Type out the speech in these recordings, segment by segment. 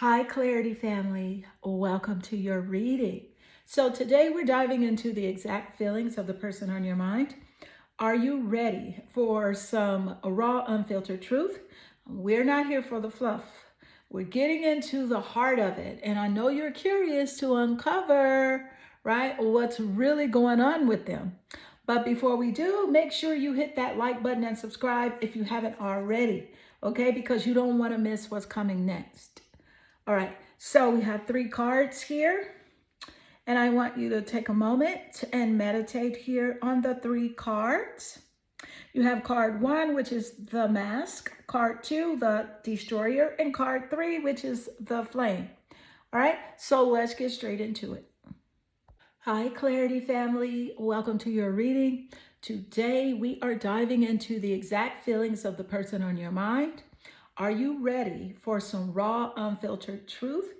Hi, Clarity family. Welcome to your reading. So, today we're diving into the exact feelings of the person on your mind. Are you ready for some raw, unfiltered truth? We're not here for the fluff. We're getting into the heart of it. And I know you're curious to uncover, right, what's really going on with them. But before we do, make sure you hit that like button and subscribe if you haven't already, okay? Because you don't want to miss what's coming next. All right, so we have 3 cards here, and I want you to take a moment and meditate here on the 3 cards. You have card 1, which is the Mask, card 2, the Destroyer, and card 3, which is the Flame. All right, so let's get straight into it. Hi, Clarity family. Welcome to your reading. Today, we are diving into the exact feelings of the person on your mind. Are you ready for some raw, unfiltered truth?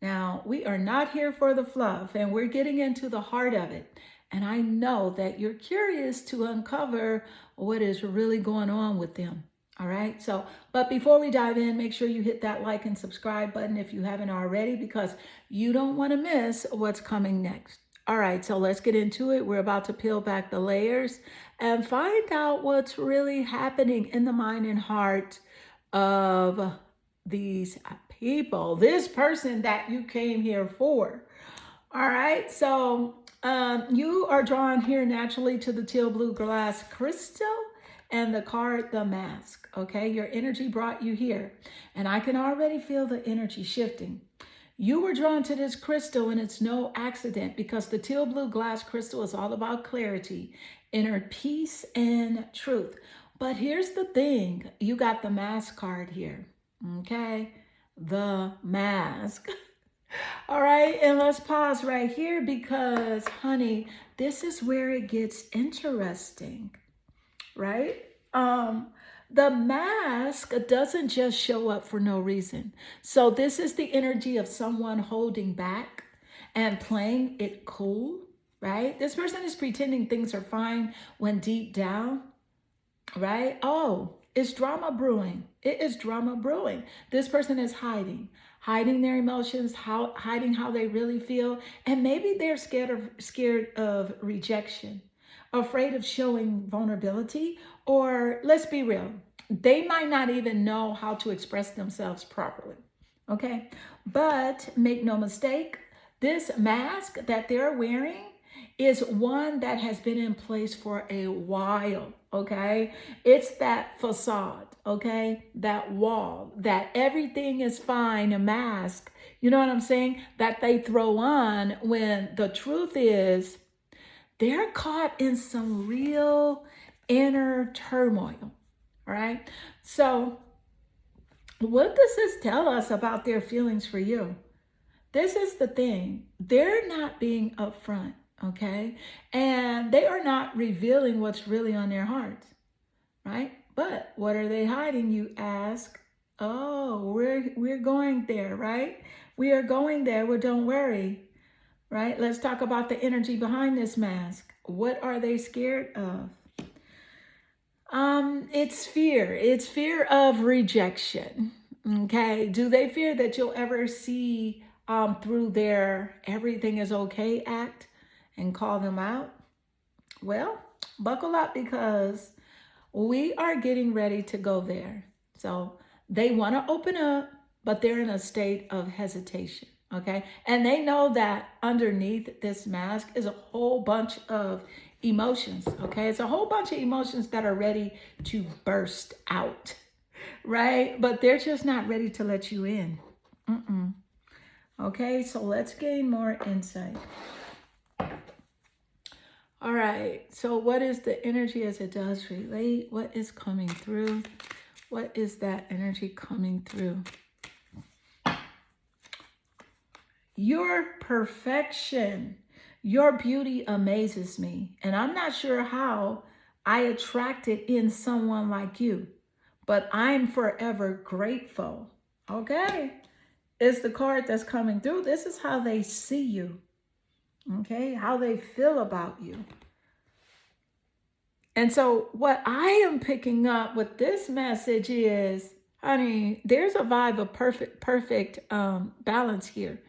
Now, we are not here for the fluff, and we're getting into the heart of it. And I know that you're curious to uncover what is really going on with them. All right. So, but before we dive in, make sure you hit that like and subscribe button if you haven't already, because you don't want to miss what's coming next. All right. So let's get into it. We're about to peel back the layers and find out what's really happening in the mind and heart of these people, this person that you came here for. All right, so you are drawn here naturally to the teal blue glass crystal and the card, the Mask. Okay, your energy brought you here, and I can already feel the energy shifting. You were drawn to this crystal, and it's no accident because the teal blue glass crystal is all about clarity, inner peace, and truth. But here's the thing, you got the Mask card here. Okay, the Mask. All right, and let's pause right here because, honey, this is where it gets interesting, right? The Mask doesn't just show up for no reason. So this is the energy of someone holding back and playing it cool, right? This person is pretending things are fine when deep down, right? Oh, it's drama brewing. It is drama brewing. This person is hiding their emotions, hiding how they really feel, and maybe they're scared of rejection, afraid of showing vulnerability, or let's be real, they might not even know how to express themselves properly. Okay? But make no mistake, this mask that they're wearing is one that has been in place for a while, okay? It's that facade, okay? That wall, that everything is fine, a mask, you know what I'm saying? That they throw on when the truth is they're caught in some real inner turmoil, all right? So, what does this tell us about their feelings for you? This is the thing. They're not being upfront, okay? And they are not revealing what's really on their hearts, right? But what are they hiding, you ask? Oh, we're going there, right? We are going there. Well, don't worry, right? Let's talk about the energy behind this mask. What are they scared of? It's fear. It's fear of rejection. Okay. Do they fear that you'll ever see through their everything is okay act and call them out? Well, buckle up because we are getting ready to go there. So they want to open up, but they're in a state of hesitation. Okay. And they know that underneath this mask is a whole bunch of emotions. Okay. It's a whole bunch of emotions that are ready to burst out. Right. But they're just not ready to let you in. Okay. So let's gain more insight. All right. So what is the energy as it does relate? What is coming through? What is that energy coming through? Your perfection, your beauty amazes me. And I'm not sure how I attracted in someone like you, but I'm forever grateful. Okay. It's the card that's coming through. This is how they see you. Okay. How they feel about you. And so what I am picking up with this message is honey, there's a vibe of perfect balance here.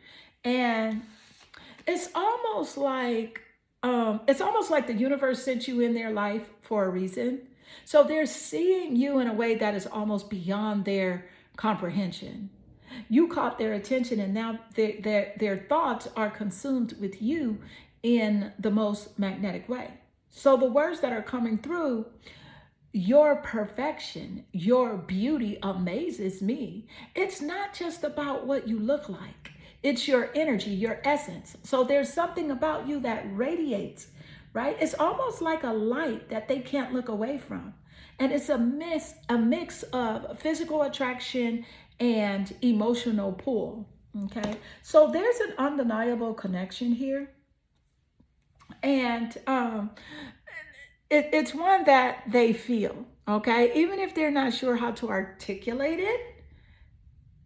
And it's almost like the universe sent you in their life for a reason. So they're seeing you in a way that is almost beyond their comprehension. You caught their attention, and now their thoughts are consumed with you in the most magnetic way. So the words that are coming through, your perfection, your beauty amazes me. It's not just about what you look like, it's your energy, your essence. So there's something about you that radiates, right? It's almost like a light that they can't look away from. And it's a mix of physical attraction and emotional pull. Okay. So there's an undeniable connection here. And it's one that they feel, okay? Even if they're not sure how to articulate it,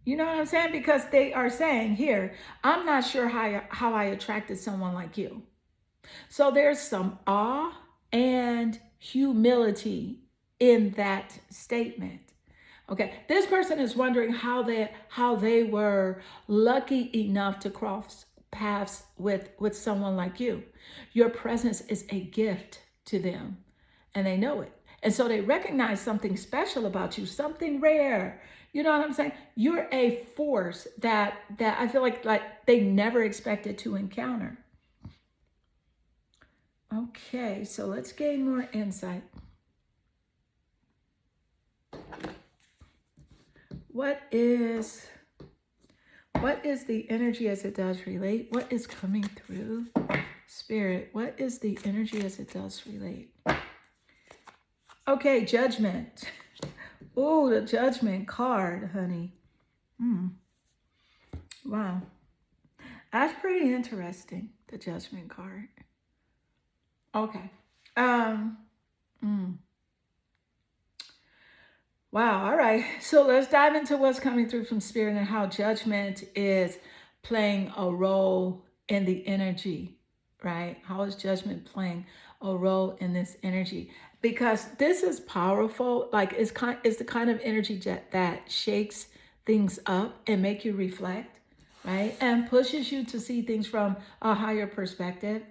you know what I'm saying? Because they are saying here, I'm not sure how I attracted someone like you. So there's some awe and humility in that statement. Okay, this person is wondering how they were lucky enough to cross paths with someone like you. Your presence is a gift to them, and they know it. And so they recognize something special about you, something rare. You know what I'm saying? You're a force that I feel like they never expected to encounter. Okay, so let's gain more insight. What is the energy as it does relate? What is coming through? Spirit, what is the energy as it does relate? Okay, judgment. Oh, the judgment card, honey. Wow. That's pretty interesting, the judgment card. Okay. Um, Wow. All right. So let's dive into what's coming through from spirit and how judgment is playing a role in the energy, right? How is judgment playing a role in this energy? Because this is powerful. Like it's the kind of energy that shakes things up and make you reflect, right? And pushes you to see things from a higher perspective.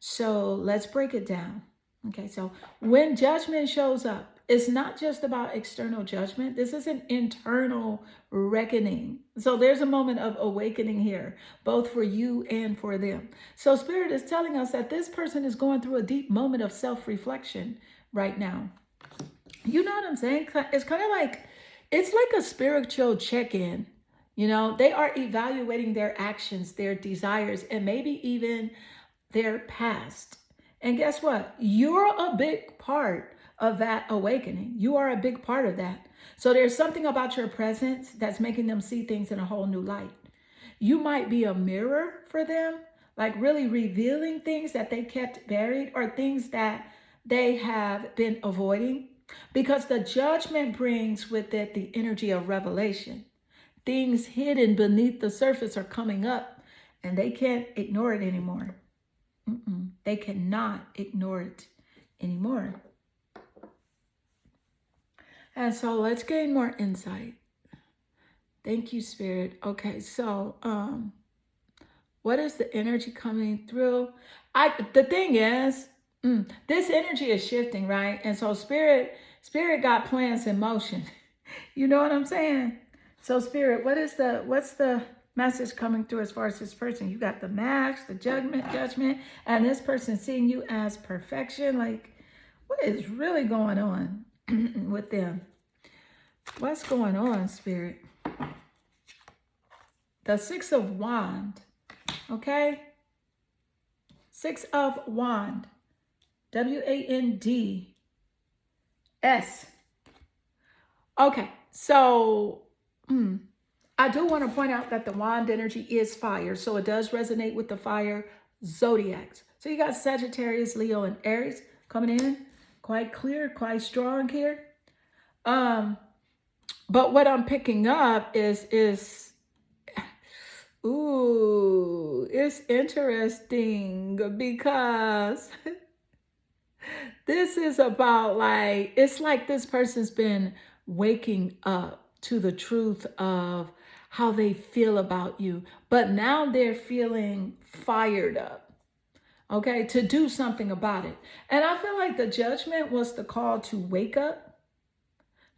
So let's break it down. Okay, so when judgment shows up, it's not just about external judgment. This is an internal reckoning. So there's a moment of awakening here, both for you and for them. So Spirit is telling us that this person is going through a deep moment of self-reflection right now. You know what I'm saying? It's kind of like, it's like a spiritual check-in. You know, they are evaluating their actions, their desires, and maybe even their past. And guess what? You're a big part of that awakening. You are a big part of that. So there's something about your presence that's making them see things in a whole new light. You might be a mirror for them, like really revealing things that they kept buried or things that they have been avoiding. Because the judgment brings with it the energy of revelation. Things hidden beneath the surface are coming up and they can't ignore it anymore. They cannot ignore it anymore. And so let's gain more insight. Thank you, Spirit. Okay, so what is the energy coming through? The thing is, this energy is shifting, right? And so spirit got plans in motion. You know what I'm saying? So Spirit, what's the message coming through as far as this person? You got the max, the judgment, and this person seeing you as perfection. Like, what is really going on with them? What's going on, Spirit? The Six of Wand, okay? Six of Wand, WANDS. Okay, so I do want to point out that the wand energy is fire, so it does resonate with the fire zodiacs. So you got Sagittarius, Leo, and Aries coming in. Quite clear, quite strong here. But what I'm picking up is it's interesting because this is about it's like this person's been waking up to the truth of how they feel about you. But now they're feeling fired up, okay, to do something about it. And I feel like the judgment was the call to wake up,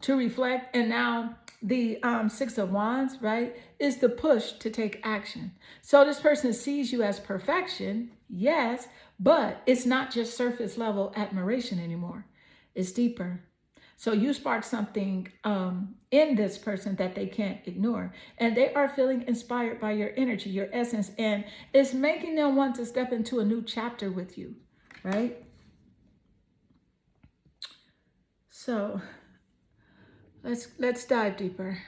to reflect. And now the Six of Wands, right, is the push to take action. So this person sees you as perfection, yes, but it's not just surface level admiration anymore. It's deeper. So you spark something in this person that they can't ignore. And they are feeling inspired by your energy, your essence, and it's making them want to step into a new chapter with you, right? So let's dive deeper.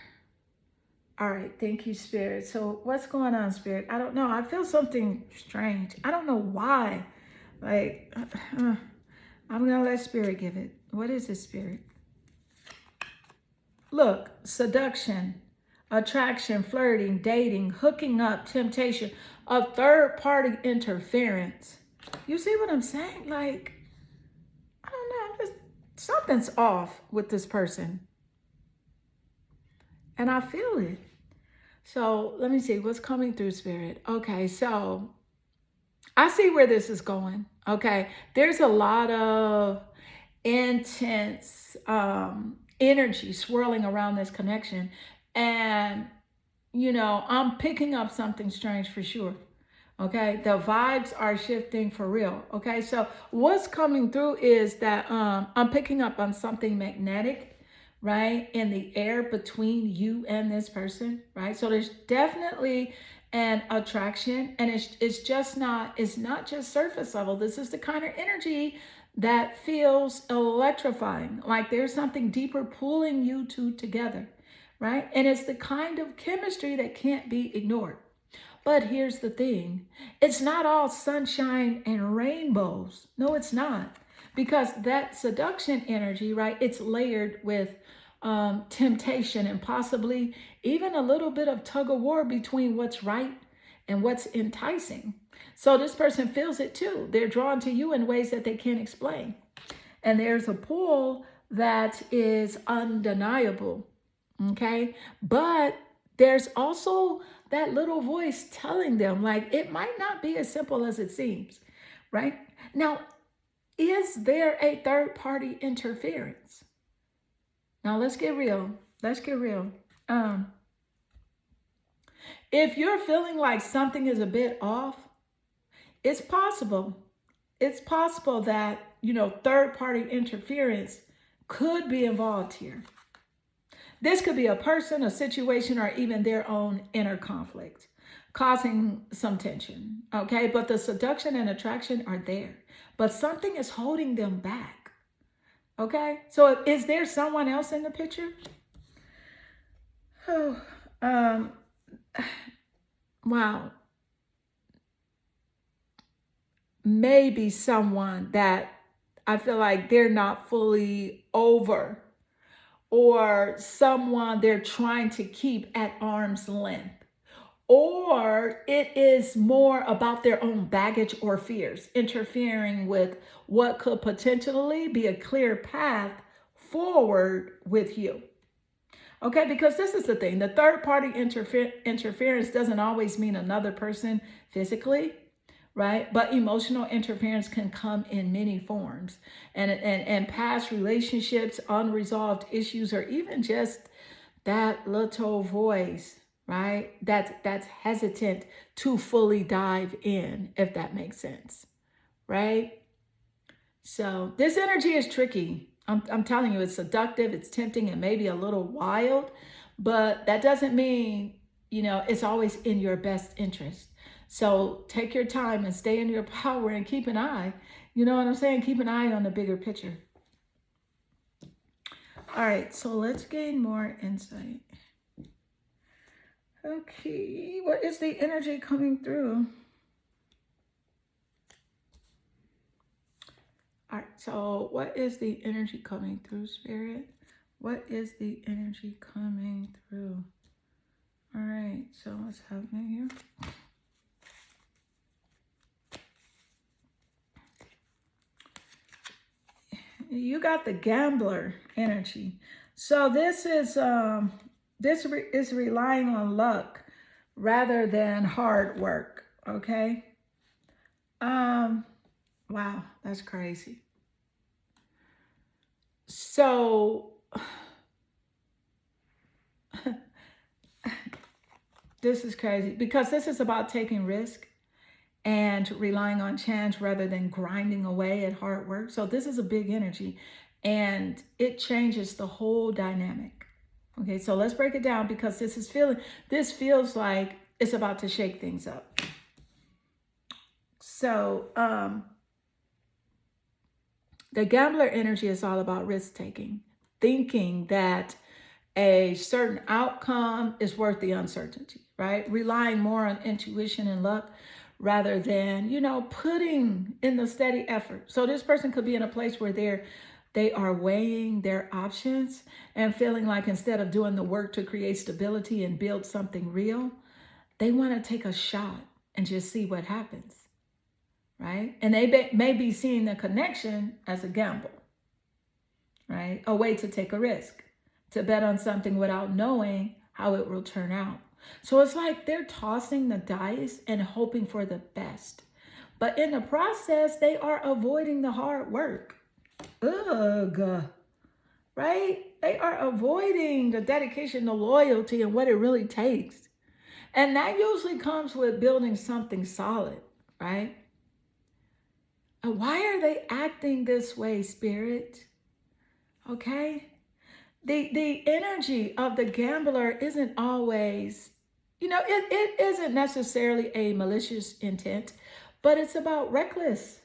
All right, thank you, Spirit. So what's going on, Spirit? I don't know. I feel something strange. I don't know why. Like, I'm going to let Spirit give it. What is this, Spirit? Look, seduction, attraction, flirting, dating, hooking up, temptation, a third-party interference. You see what I'm saying? Like, I don't know. Something's off with this person. And I feel it. So let me see what's coming through, Spirit. Okay, so I see where this is going. Okay, there's a lot of intense energy swirling around this connection. And, you know, I'm picking up something strange for sure. Okay, the vibes are shifting for real. Okay, so what's coming through is that I'm picking up on something magnetic, right, in the air between you and this person, right? So there's definitely an attraction, and it's not just surface level. This is the kind of energy that feels electrifying, like there's something deeper pulling you two together, right? And it's the kind of chemistry that can't be ignored. But here's the thing. It's not all sunshine and rainbows. No, it's not. Because that seduction energy, right, it's layered with temptation and possibly even a little bit of tug of war between what's right and what's enticing. So this person feels it too. They're drawn to you in ways that they can't explain. And there's a pull that is undeniable, okay? But there's also that little voice telling them, like, it might not be as simple as it seems, right? Now, is there a third-party interference? Now, let's get real. Let's get real. If you're feeling like something is a bit off, it's possible. It's possible that, you know, third-party interference could be involved here. This could be a person, a situation, or even their own inner conflict, causing some tension, okay? But the seduction and attraction are there, but something is holding them back, okay? So is there someone else in the picture? Oh, wow. Maybe someone that I feel like they're not fully over, or someone they're trying to keep at arm's length, or it is more about their own baggage or fears interfering with what could potentially be a clear path forward with you. Okay, because this is the thing, the third party interference doesn't always mean another person physically, right? But emotional interference can come in many forms, and past relationships, unresolved issues, or even just that little voice, right? That's hesitant to fully dive in, if that makes sense, right? So this energy is tricky. I'm telling you, it's seductive, it's tempting, and maybe a little wild, but that doesn't mean, you know, it's always in your best interest. So take your time and stay in your power and keep an eye. You know what I'm saying? Keep an eye on the bigger picture. All right, so let's gain more insight. Okay, what is the energy coming through? All right, so what is the energy coming through, Spirit? What is the energy coming through? All right, so what's happening here? You got the gambler energy. So this is This is relying on luck rather than hard work. Okay. Um. Wow, that's crazy. So this is crazy because this is about taking risk and relying on chance rather than grinding away at hard work. So this is a big energy and it changes the whole dynamic. Okay, so let's break it down because this feels like it's about to shake things up. So the gambler energy is all about risk taking, thinking that a certain outcome is worth the uncertainty, right? Relying more on intuition and luck rather than, putting in the steady effort. So this person could be in a place where they are weighing their options and feeling like instead of doing the work to create stability and build something real, they want to take a shot and just see what happens, right? And they may be seeing the connection as a gamble, right? A way to take a risk, to bet on something without knowing how it will turn out. So it's like they're tossing the dice and hoping for the best. But in the process, they are avoiding the hard work. Ugh, right? They are avoiding the dedication, the loyalty, and what it really takes. And that usually comes with building something solid, right? And why are they acting this way, Spirit? Okay? The energy of the gambler isn't always, it isn't necessarily a malicious intent, but it's about reckless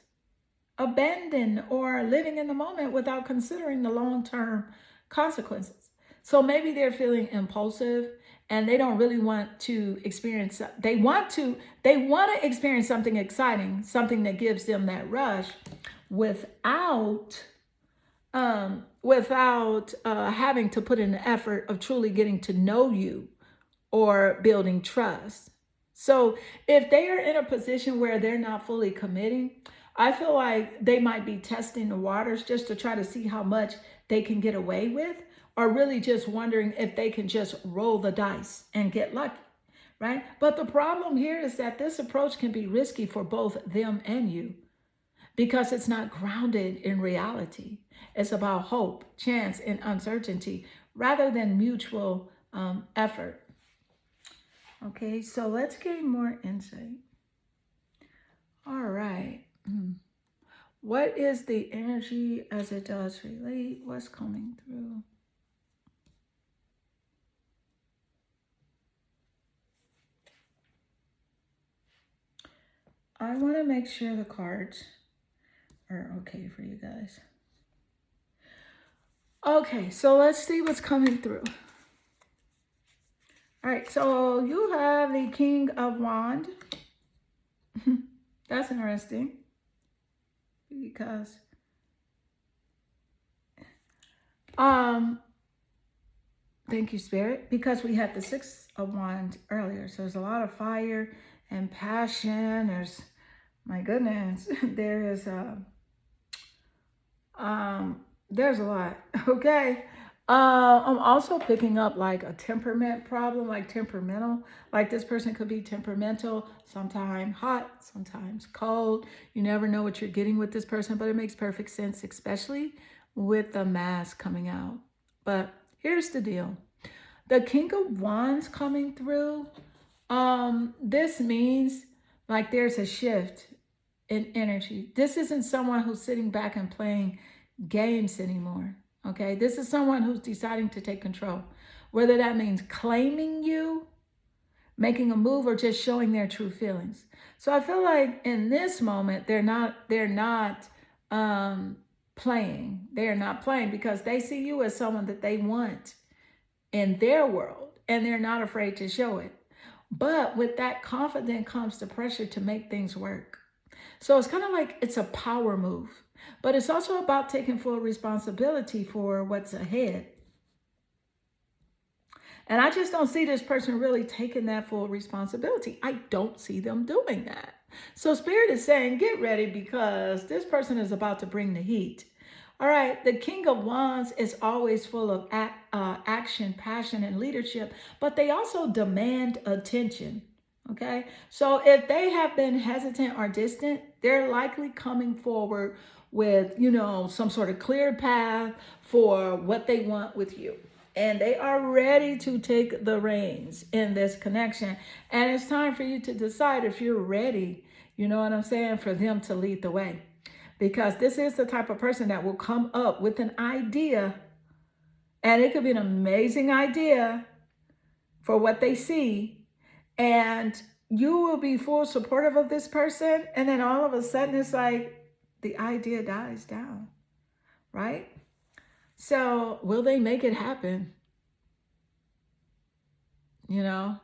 abandon or living in the moment without considering the long-term consequences. So maybe they're feeling impulsive and they don't really want to experience, they want to experience something exciting, something that gives them that rush without having to put in the effort of truly getting to know you or building trust. So if they are in a position where they're not fully committing, I feel like they might be testing the waters just to try to see how much they can get away with, or really just wondering if they can just roll the dice and get lucky, right? But the problem here is that this approach can be risky for both them and you because it's not grounded in reality. It's about hope, chance, and uncertainty rather than mutual effort. Okay, so let's gain more insight. All right. What is the energy as it does relate? What's coming through? I want to make sure the cards are okay for you guys. Okay, so let's see what's coming through. All right, so you have the King of Wands. That's interesting because thank you, Spirit, because we had the Six of Wands earlier. So there's a lot of fire and passion. My goodness, there's a lot. Okay. I'm also picking up like a temperament problem, like temperamental. Like this person could be temperamental, sometimes hot, sometimes cold. You never know what you're getting with this person, but it makes perfect sense, especially with the mask coming out. But here's the deal. The King of Wands coming through, this means like there's a shift in energy. This isn't someone who's sitting back and playing games anymore. Okay, this is someone who's deciding to take control, whether that means claiming you, making a move, or just showing their true feelings. So I feel like in this moment they're not playing. They are not playing because they see you as someone that they want in their world, and they're not afraid to show it. But with that confidence comes the pressure to make things work. So it's kind of like it's a power move, but it's also about taking full responsibility for what's ahead. And I just don't see this person really taking that full responsibility. I don't see them doing that. So Spirit is saying, get ready because this person is about to bring the heat. All right, the King of Wands is always full of action, passion, and leadership, but they also demand attention. Okay, so if they have been hesitant or distant, they're likely coming forward with, some sort of clear path for what they want with you. And they are ready to take the reins in this connection. And it's time for you to decide if you're ready, you know what I'm saying, for them to lead the way. Because this is the type of person that will come up with an idea, and it could be an amazing idea for what they see, and you will be full supportive of this person, and then all of a sudden it's like the idea dies down, right? So will they make it happen? The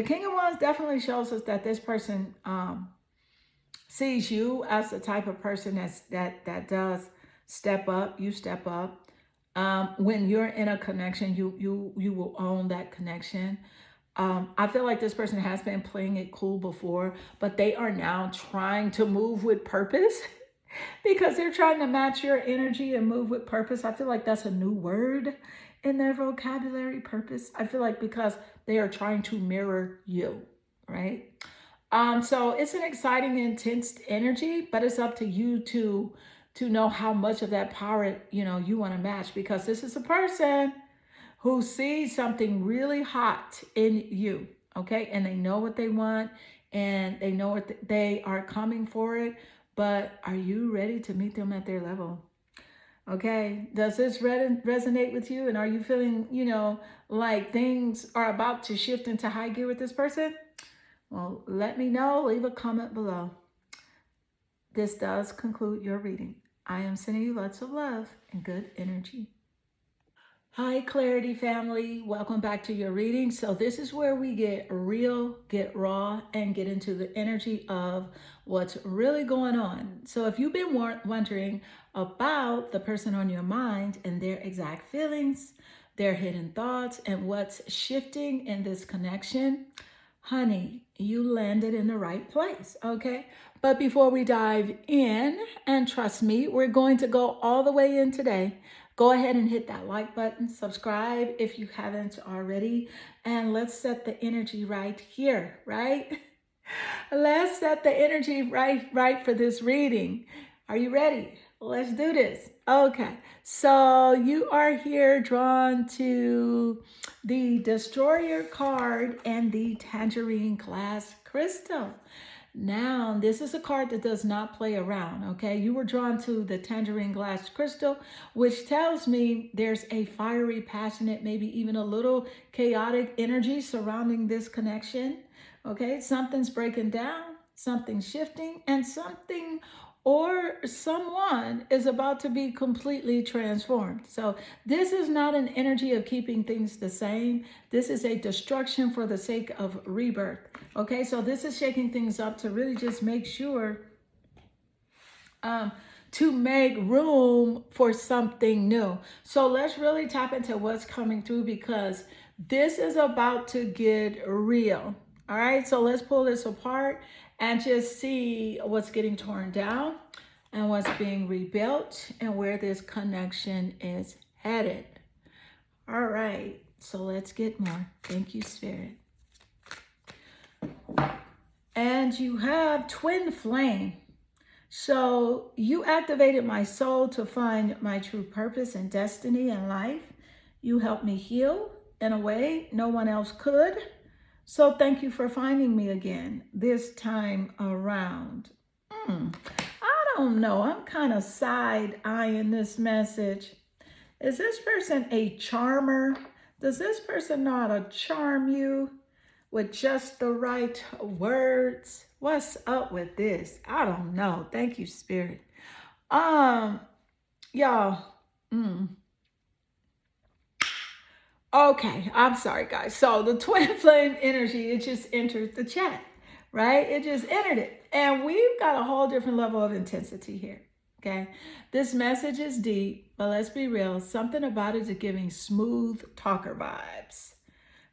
King of Wands definitely shows us that this person sees you as the type of person that does step up. You step up. When you're in a connection, you will own that connection. I feel like this person has been playing it cool before, but they are now trying to move with purpose because they're trying to match your energy and move with purpose. I feel like that's a new word in their vocabulary, purpose. I feel like because they are trying to mirror you, right? So it's an exciting, intense energy, but it's up to you to know how much of that power you want to match, because this is a person who sees something really hot in you, okay? And they know what they want, and they know what they are coming for it, but are you ready to meet them at their level? Okay, does this resonate with you? And are you feeling, like things are about to shift into high gear with this person? Well, let me know. Leave a comment below. This does conclude your reading. I am sending you lots of love and good energy. Hi, Clarity family. Welcome back to your reading. So this is where we get real, get raw, and get into the energy of what's really going on. So if you've been wondering about the person on your mind and their exact feelings, their hidden thoughts, and what's shifting in this connection, honey, you landed in the right place, okay? But before we dive in, and trust me, we're going to go all the way in today. Go ahead and hit that like button, subscribe if you haven't already, and let's set the energy right here, right? Let's set the energy right for this reading. Are you ready? Let's do this. Okay, so you are here drawn to the Destroyer card and the Tangerine Glass Crystal. Now, this is a card that does not play around, okay? You were drawn to the Tangerine Glass Crystal, which tells me there's a fiery, passionate, maybe even a little chaotic energy surrounding this connection, okay? Something's breaking down, something's shifting, and something or someone is about to be completely transformed. So this is not an energy of keeping things the same. This is a destruction for the sake of rebirth. Okay, so this is shaking things up to really just make sure to make room for something new. So let's really tap into what's coming through, because this is about to get real. All right, so let's pull this apart and just see what's getting torn down and what's being rebuilt and where this connection is headed. All right, so let's get more. Thank you, Spirit. And you have Twin Flame. So you activated my soul to find my true purpose and destiny in life. You helped me heal in a way no one else could. So thank you for finding me again this time around. I don't know. I'm kind of side-eyeing this message. Is this person a charmer? Does this person know how to charm you with just the right words? What's up with this? I don't know. Thank you, Spirit. Y'all. Okay, I'm sorry, guys. So the Twin Flame energy, it just entered the chat, right? It just entered it. And we've got a whole different level of intensity here, okay? This message is deep, but let's be real. Something about it is giving smooth talker vibes,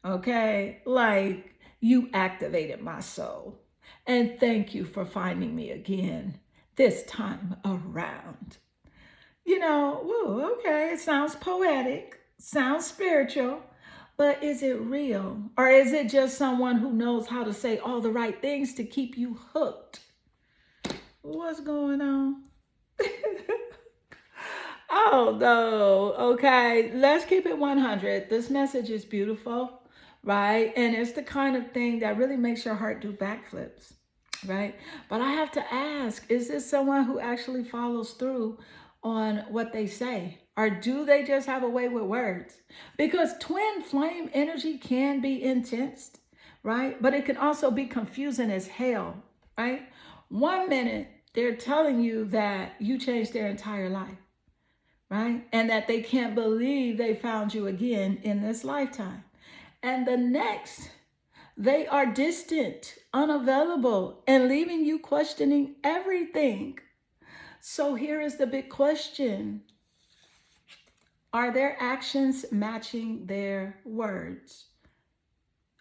okay? Like, you activated my soul. And thank you for finding me again this time around. woo, okay, it sounds poetic, sounds spiritual, but is it real? Or is it just someone who knows how to say all the right things to keep you hooked? What's going on? Oh, no. Okay, let's keep it 100. This message is beautiful, right? And it's the kind of thing that really makes your heart do backflips, right? But I have to ask, is this someone who actually follows through on what they say? Or do they just have a way with words? Because twin flame energy can be intense, right? But it can also be confusing as hell, right? 1 minute, they're telling you that you changed their entire life, right? And that they can't believe they found you again in this lifetime. And the next, they are distant, unavailable, and leaving you questioning everything. So here is the big question. Are their actions matching their words?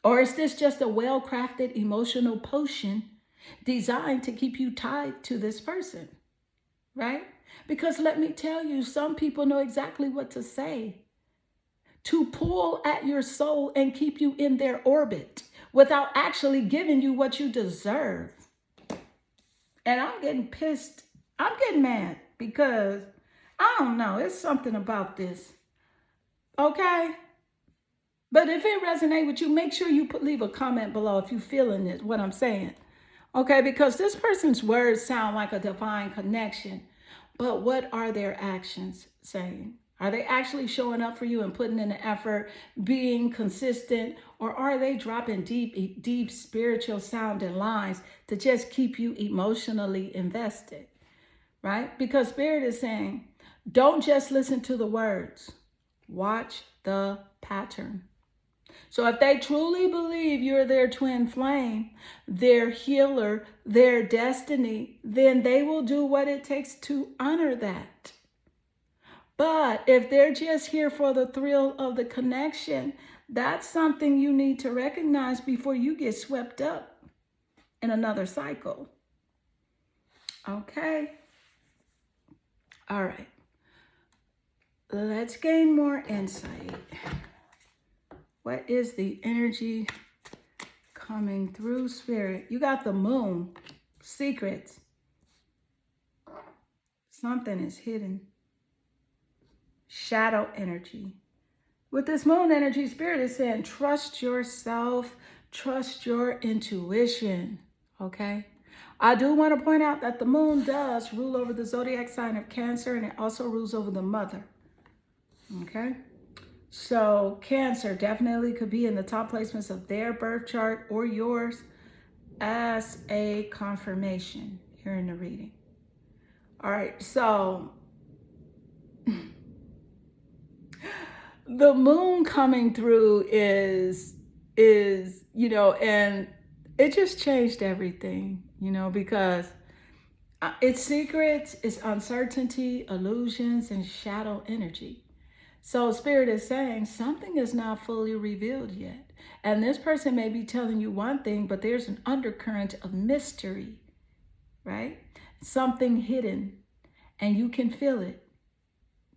Or is this just a well-crafted emotional potion designed to keep you tied to this person, right? Because let me tell you, some people know exactly what to say to pull at your soul and keep you in their orbit without actually giving you what you deserve. And I'm getting pissed. I'm getting mad because I don't know. It's something about this. Okay? But if it resonates with you, make sure you leave a comment below if you're feeling it, what I'm saying. Okay? Because this person's words sound like a divine connection. But what are their actions saying? Are they actually showing up for you and putting in the effort, being consistent, or are they dropping deep spiritual sounding lines to just keep you emotionally invested, right? Because Spirit is saying, don't just listen to the words, watch the pattern. So if they truly believe you're their twin flame, their healer, their destiny, then they will do what it takes to honor that. But if they're just here for the thrill of the connection, that's something you need to recognize before you get swept up in another cycle. Okay. All right. Let's gain more insight. What is the energy coming through, Spirit? You got the moon, secrets. Something is hidden. Shadow energy. With this moon energy, Spirit is saying, trust yourself, trust your intuition, okay? I do want to point out that the moon does rule over the zodiac sign of Cancer, and it also rules over the mother, okay? So Cancer definitely could be in the top placements of their birth chart or yours as a confirmation here in the reading. All right, so the moon coming through is, and it just changed everything, because it's secrets, it's uncertainty, illusions, and shadow energy. So Spirit is saying something is not fully revealed yet. And this person may be telling you one thing, but there's an undercurrent of mystery, right? Something hidden, and you can feel it,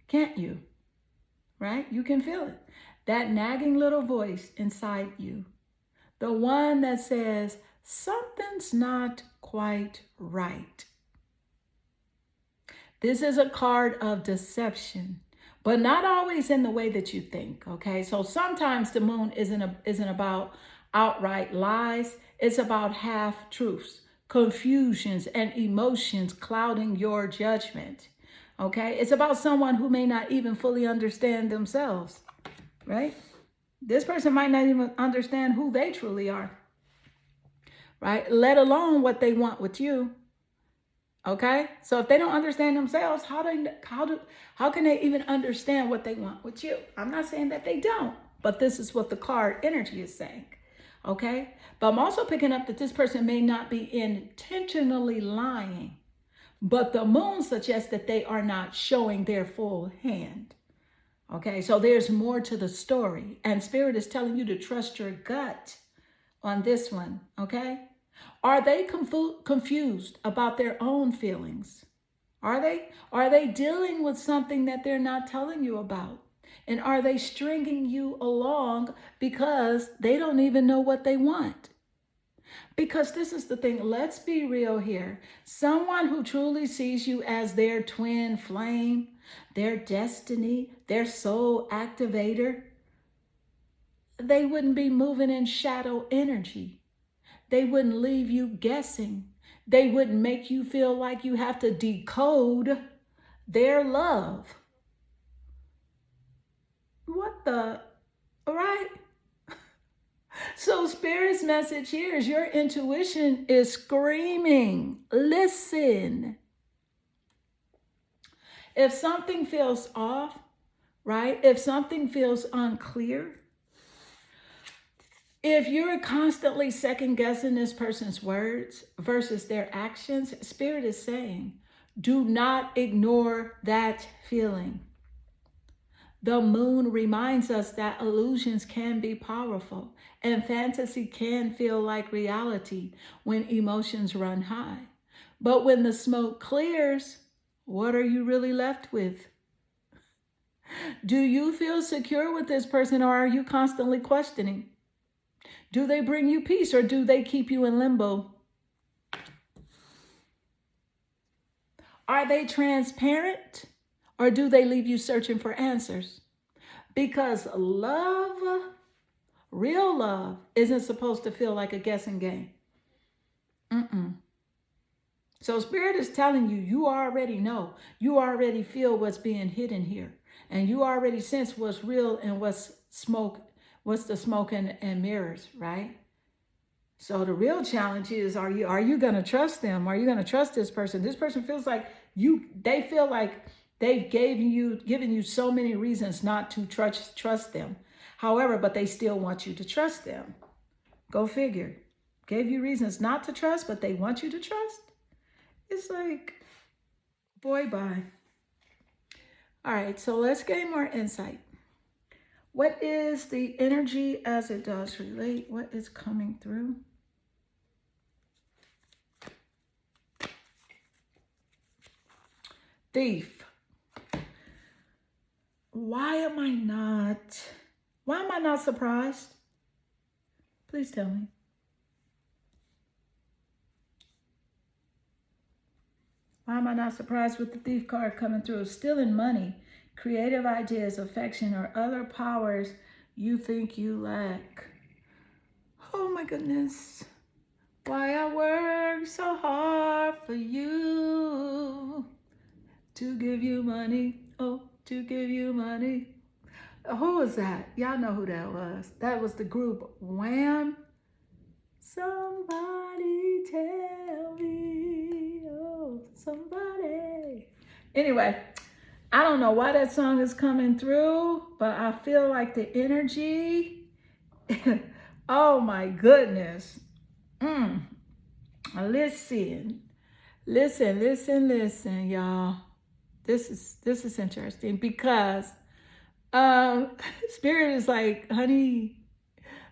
can't you? Right? You can feel it. That nagging little voice inside you. The one that says, something's not quite right. This is a card of deception, but not always in the way that you think, okay? So sometimes the moon isn't about outright lies. It's about half-truths, confusions, and emotions clouding your judgment, okay? It's about someone who may not even fully understand themselves, right? This person might not even understand who they truly are, right? Let alone what they want with you. Okay, so if they don't understand themselves, how can they even understand what they want with you? I'm not saying that they don't, but this is what the card energy is saying. Okay, but I'm also picking up that this person may not be intentionally lying, but the moon suggests that they are not showing their full hand. Okay, so there's more to the story, and Spirit is telling you to trust your gut on this one. Okay. Are they confused about their own feelings? Are they? Are they dealing with something that they're not telling you about? And are they stringing you along because they don't even know what they want? Because this is the thing, let's be real here. Someone who truly sees you as their twin flame, their destiny, their soul activator, they wouldn't be moving in shadow energy. They wouldn't leave you guessing. They wouldn't make you feel like you have to decode their love. What the, all right? So Spirit's message here is your intuition is screaming, listen. If something feels off, right? If something feels unclear, if you're constantly second guessing this person's words versus their actions, Spirit is saying, do not ignore that feeling. The moon reminds us that illusions can be powerful and fantasy can feel like reality when emotions run high. But when the smoke clears, what are you really left with? Do you feel secure with this person, or are you constantly questioning? Do they bring you peace, or do they keep you in limbo? Are they transparent, or do they leave you searching for answers? Because love, real love, isn't supposed to feel like a guessing game. So Spirit is telling you, you already know. You already feel what's being hidden here. And you already sense what's real and what's smoke, what's the smoke and mirrors, right? So the real challenge is, are you going to trust them? Are you going to trust this person? This person feels like they feel like they've given you so many reasons not to trust them. However, but they still want you to trust them. Go figure. Gave you reasons not to trust, but they want you to trust. It's like, boy, bye. All right, so let's gain more insight. What is the energy as it does relate? What is coming through? Thief. Why am I not surprised? Please tell me. Why am I not surprised with the Thief card coming through? Stealing money, creative ideas, affection, or other powers you think you lack. Oh my goodness. Why I work so hard for you. To give you money. Oh, to give you money. Who was that? Y'all know who that was. That was the group Wham. Somebody tell me, oh, somebody. Anyway, I don't know why that song is coming through, but I feel like the energy, oh my goodness. Listen, y'all. This is interesting because Spirit is like, honey,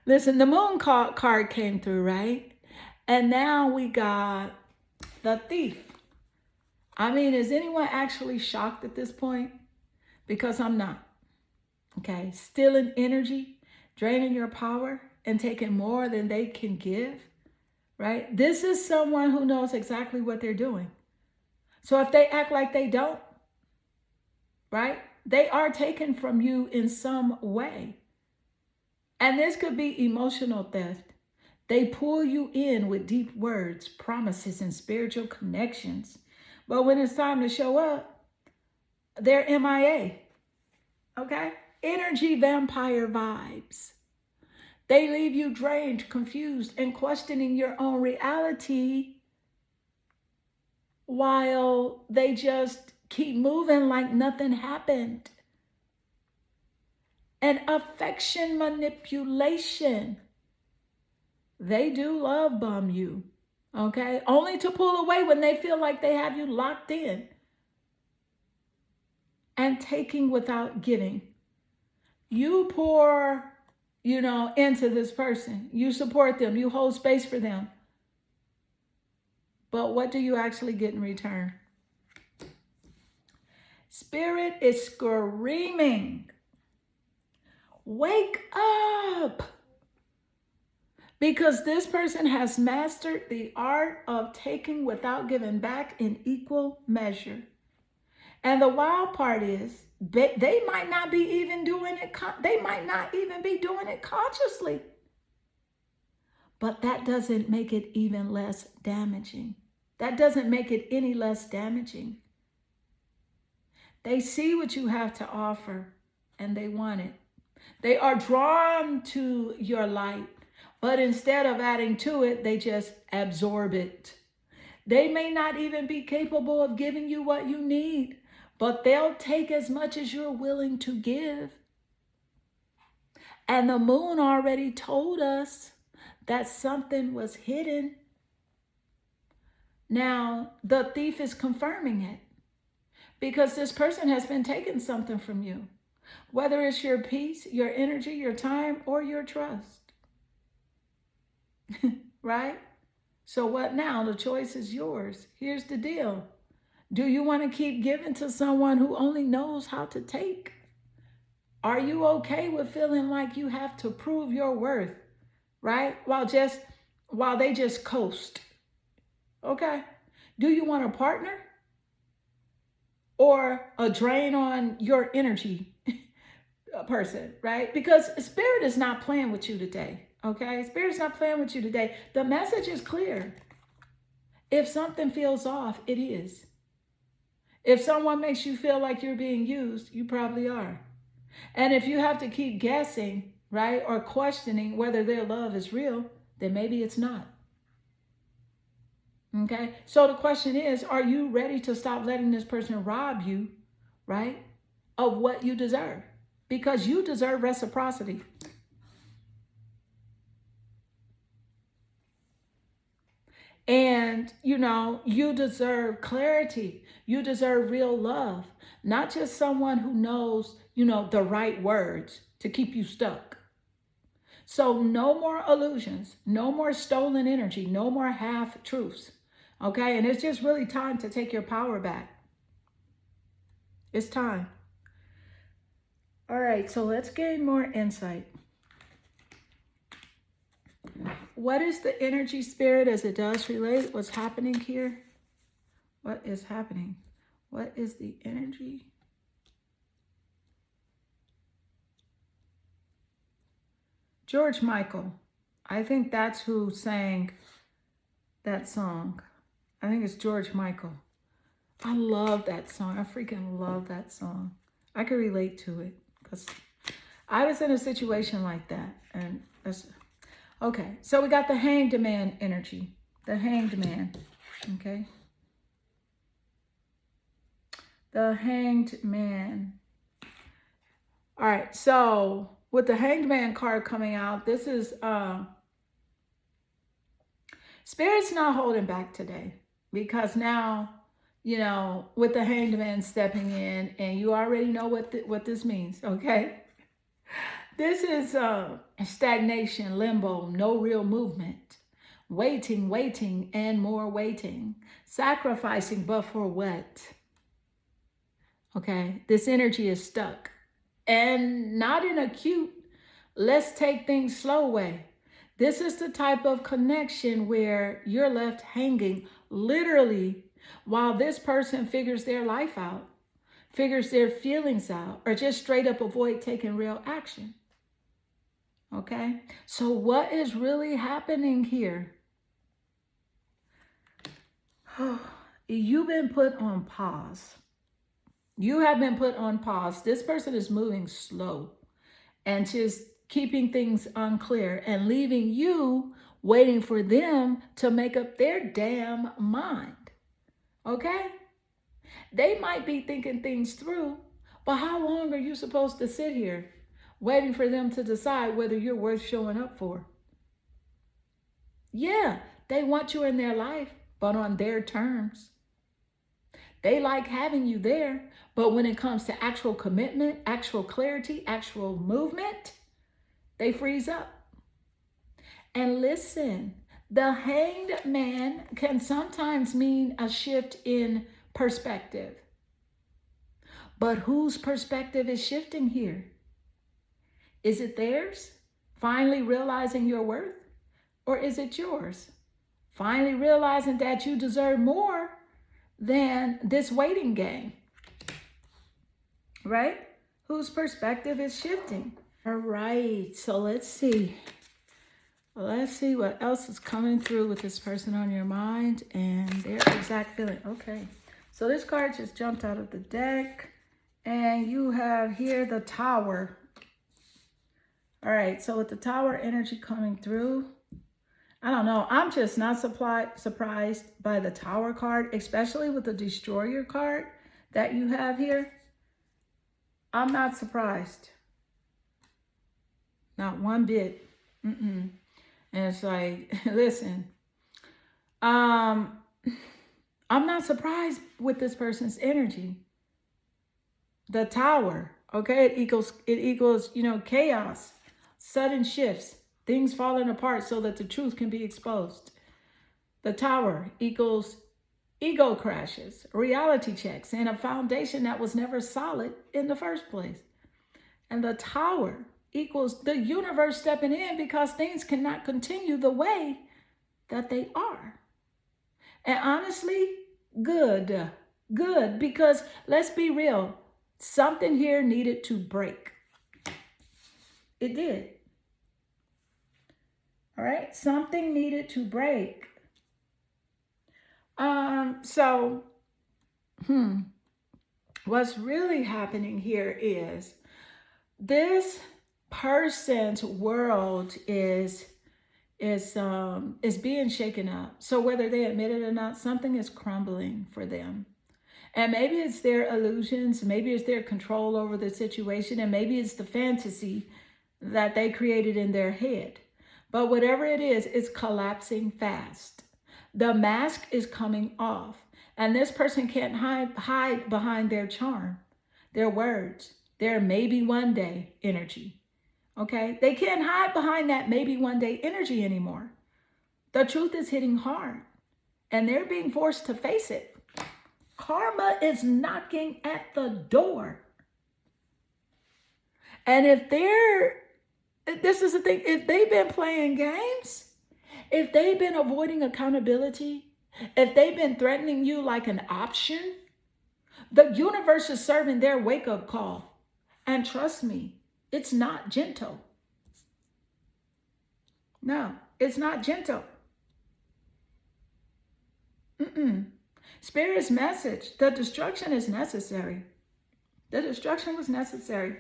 listen, the moon card came through, right? And now we got the Thief. I mean, is anyone actually shocked at this point? Because I'm not. Okay, stealing energy, draining your power, and taking more than they can give, right? This is someone who knows exactly what they're doing. So if they act like they don't, right, they are taken from you in some way. And this could be emotional theft. They pull you in with deep words, promises, and spiritual connections. But when it's time to show up, they're MIA. Okay? Energy vampire vibes. They leave you drained, confused, and questioning your own reality while they just keep moving like nothing happened. And affection manipulation. They do love bomb you, okay? Only to pull away when they feel like they have you locked in. And taking without giving. You pour, into this person. You support them. You hold space for them. But what do you actually get in return? Spirit is screaming, wake up. Because this person has mastered the art of taking without giving back in equal measure. And the wild part is, they might not be even doing it. They might not even be doing it consciously. But that doesn't make it even less damaging. That doesn't make it any less damaging. They see what you have to offer and they want it. They are drawn to your light, but instead of adding to it, they just absorb it. They may not even be capable of giving you what you need, but they'll take as much as you're willing to give. And the moon already told us that something was hidden. Now, the thief is confirming it because this person has been taking something from you, whether it's your peace, your energy, your time, or your trust. Right? So what now? The choice is yours. Here's the deal. Do you want to keep giving to someone who only knows how to take? Are you okay with feeling like you have to prove your worth, right? While they just coast. Okay. Do you want a partner or a drain on your energy person, right? Because Spirit is not playing with you today. Okay. Spirit is not playing with you today. The message is clear. If something feels off, it is. If someone makes you feel like you're being used, you probably are. And if you have to keep guessing, right, or questioning whether their love is real, then maybe it's not. Okay? So the question is, are you ready to stop letting this person rob you, right, of what you deserve? Because you deserve reciprocity. And, you deserve clarity. You deserve real love, not just someone who knows, the right words to keep you stuck. So no more illusions, no more stolen energy, no more half truths. Okay. And it's just really time to take your power back. It's time. All right. So let's gain more insight. What is the energy, Spirit, as it does relate? What's happening here? What is happening? What is the energy? George Michael. I think that's who sang that song. I think it's George Michael. I love that song. I freaking love that song. I can relate to it because I was in a situation like that. And that's okay. So we got the Hanged Man energy. The Hanged Man. Okay. The Hanged Man. All right. So with the Hanged Man card coming out, this is Spirit's not holding back today because now, with the Hanged Man stepping in, and you already know what this means, okay? This is stagnation, limbo, no real movement, waiting, and more waiting, sacrificing, but for what? Okay, this energy is stuck, and not in a cute, let's take things slow way. This is the type of connection where you're left hanging literally while this person figures their life out, figures their feelings out, or just straight up avoid taking real action. Okay? So what is really happening here? You've been put on pause. You have been put on pause. This person is moving slow and just keeping things unclear and leaving you waiting for them to make up their damn mind. Okay? They might be thinking things through, but how long are you supposed to sit here waiting for them to decide whether you're worth showing up for? Yeah, they want you in their life, but on their terms. They like having you there, but when it comes to actual commitment, actual clarity, actual movement, they freeze up. And listen, the Hanged Man can sometimes mean a shift in perspective. But whose perspective is shifting here? Is it theirs? Finally realizing your worth? Or is it yours? Finally realizing that you deserve more than this waiting game, right? Whose perspective is shifting? All right, so let's see. Let's see what else is coming through with this person on your mind and their exact feeling. Okay, so this card just jumped out of the deck, and you have here the Tower. All right, so with the Tower energy coming through, I don't know. I'm just not surprised by the Tower card, especially with the Destroyer card that you have here. I'm not surprised. Not one bit. And it's like, listen, I'm not surprised with this person's energy. The Tower, okay? It equals, chaos, sudden shifts, things falling apart so that the truth can be exposed. The Tower equals ego crashes, reality checks, and a foundation that was never solid in the first place. And the Tower equals the universe stepping in because things cannot continue the way that they are. And honestly, good, because let's be real, something here needed to break. It did. All right, something needed to break. What's really happening here is this person's world is being shaken up. So whether they admit it or not, something is crumbling for them. And maybe it's their illusions, maybe it's their control over the situation, and maybe it's the fantasy that they created in their head. But whatever it is, it's collapsing fast. The mask is coming off, and this person can't hide behind their charm, their words, their maybe one day energy. Okay? They can't hide behind that maybe one day energy anymore. The truth is hitting hard, and they're being forced to face it. Karma is knocking at the door. And this is the thing, if they've been playing games, if they've been avoiding accountability, if they've been threatening you like an option, the universe is serving their wake-up call. And trust me, it's not gentle. No, it's not gentle. Spirit's message, the destruction is necessary. The destruction was necessary.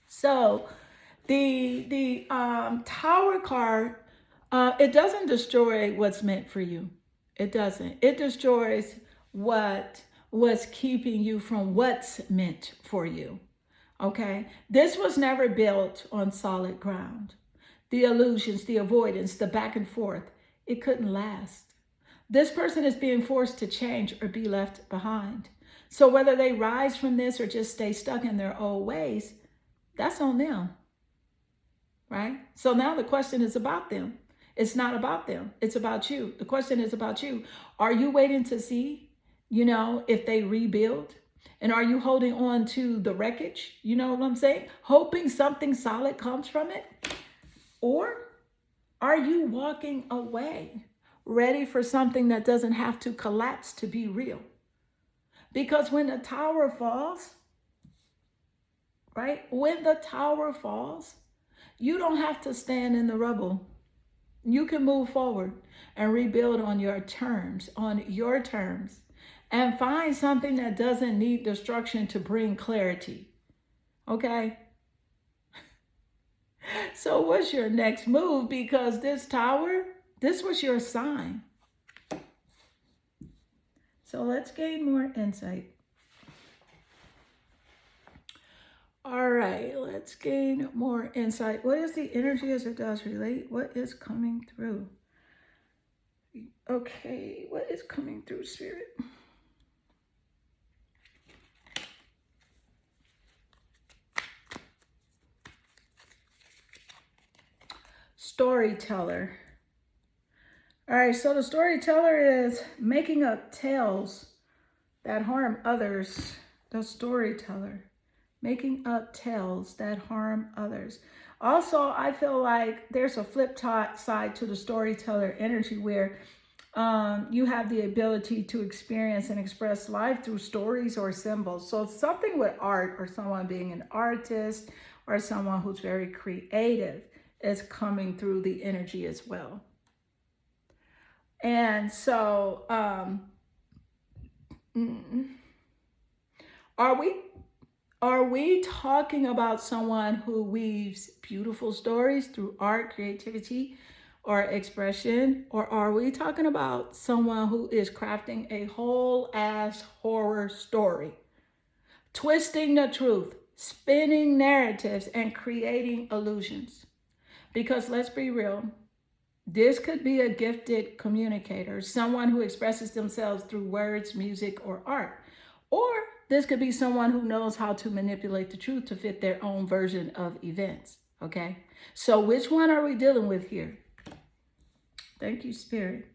So the Tower card, it doesn't destroy what's meant for you. It doesn't. It destroys what was keeping you from what's meant for you. Okay? This was never built on solid ground. The illusions, the avoidance, the back and forth, it couldn't last. This person is being forced to change or be left behind. So whether they rise from this or just stay stuck in their old ways, that's on them, right? So now the question is about them. It's not about them. It's about you. The question is about you. Are you waiting to see, if they rebuild? And are you holding on to the wreckage? You know what I'm saying? Hoping something solid comes from it? Or are you walking away, ready for something that doesn't have to collapse to be real? Because when the tower falls, right? When the tower falls, you don't have to stand in the rubble. You can move forward and rebuild on your terms, and find something that doesn't need destruction to bring clarity. Okay? So what's your next move? Because this Tower, this was your sign. So let's gain more insight. All right, let's gain more insight. What is the energy as it does relate? What is coming through? Okay, what is coming through, Spirit? Storyteller. All right, so the storyteller is making up tales that harm others, the storyteller, making up tales that harm others. Also, I feel like there's a side to the storyteller energy where you have the ability to experience and express life through stories or symbols. So something with art or someone being an artist or someone who's very creative is coming through the energy as well. And so, are we talking about someone who weaves beautiful stories through art, creativity, or expression? Or are we talking about someone who is crafting a whole ass horror story, twisting the truth, spinning narratives, and creating illusions? Because let's be real, this could be a gifted communicator, someone who expresses themselves through words, music, or art. Or this could be someone who knows how to manipulate the truth to fit their own version of events. Okay? So which one are we dealing with here? Thank you, Spirit.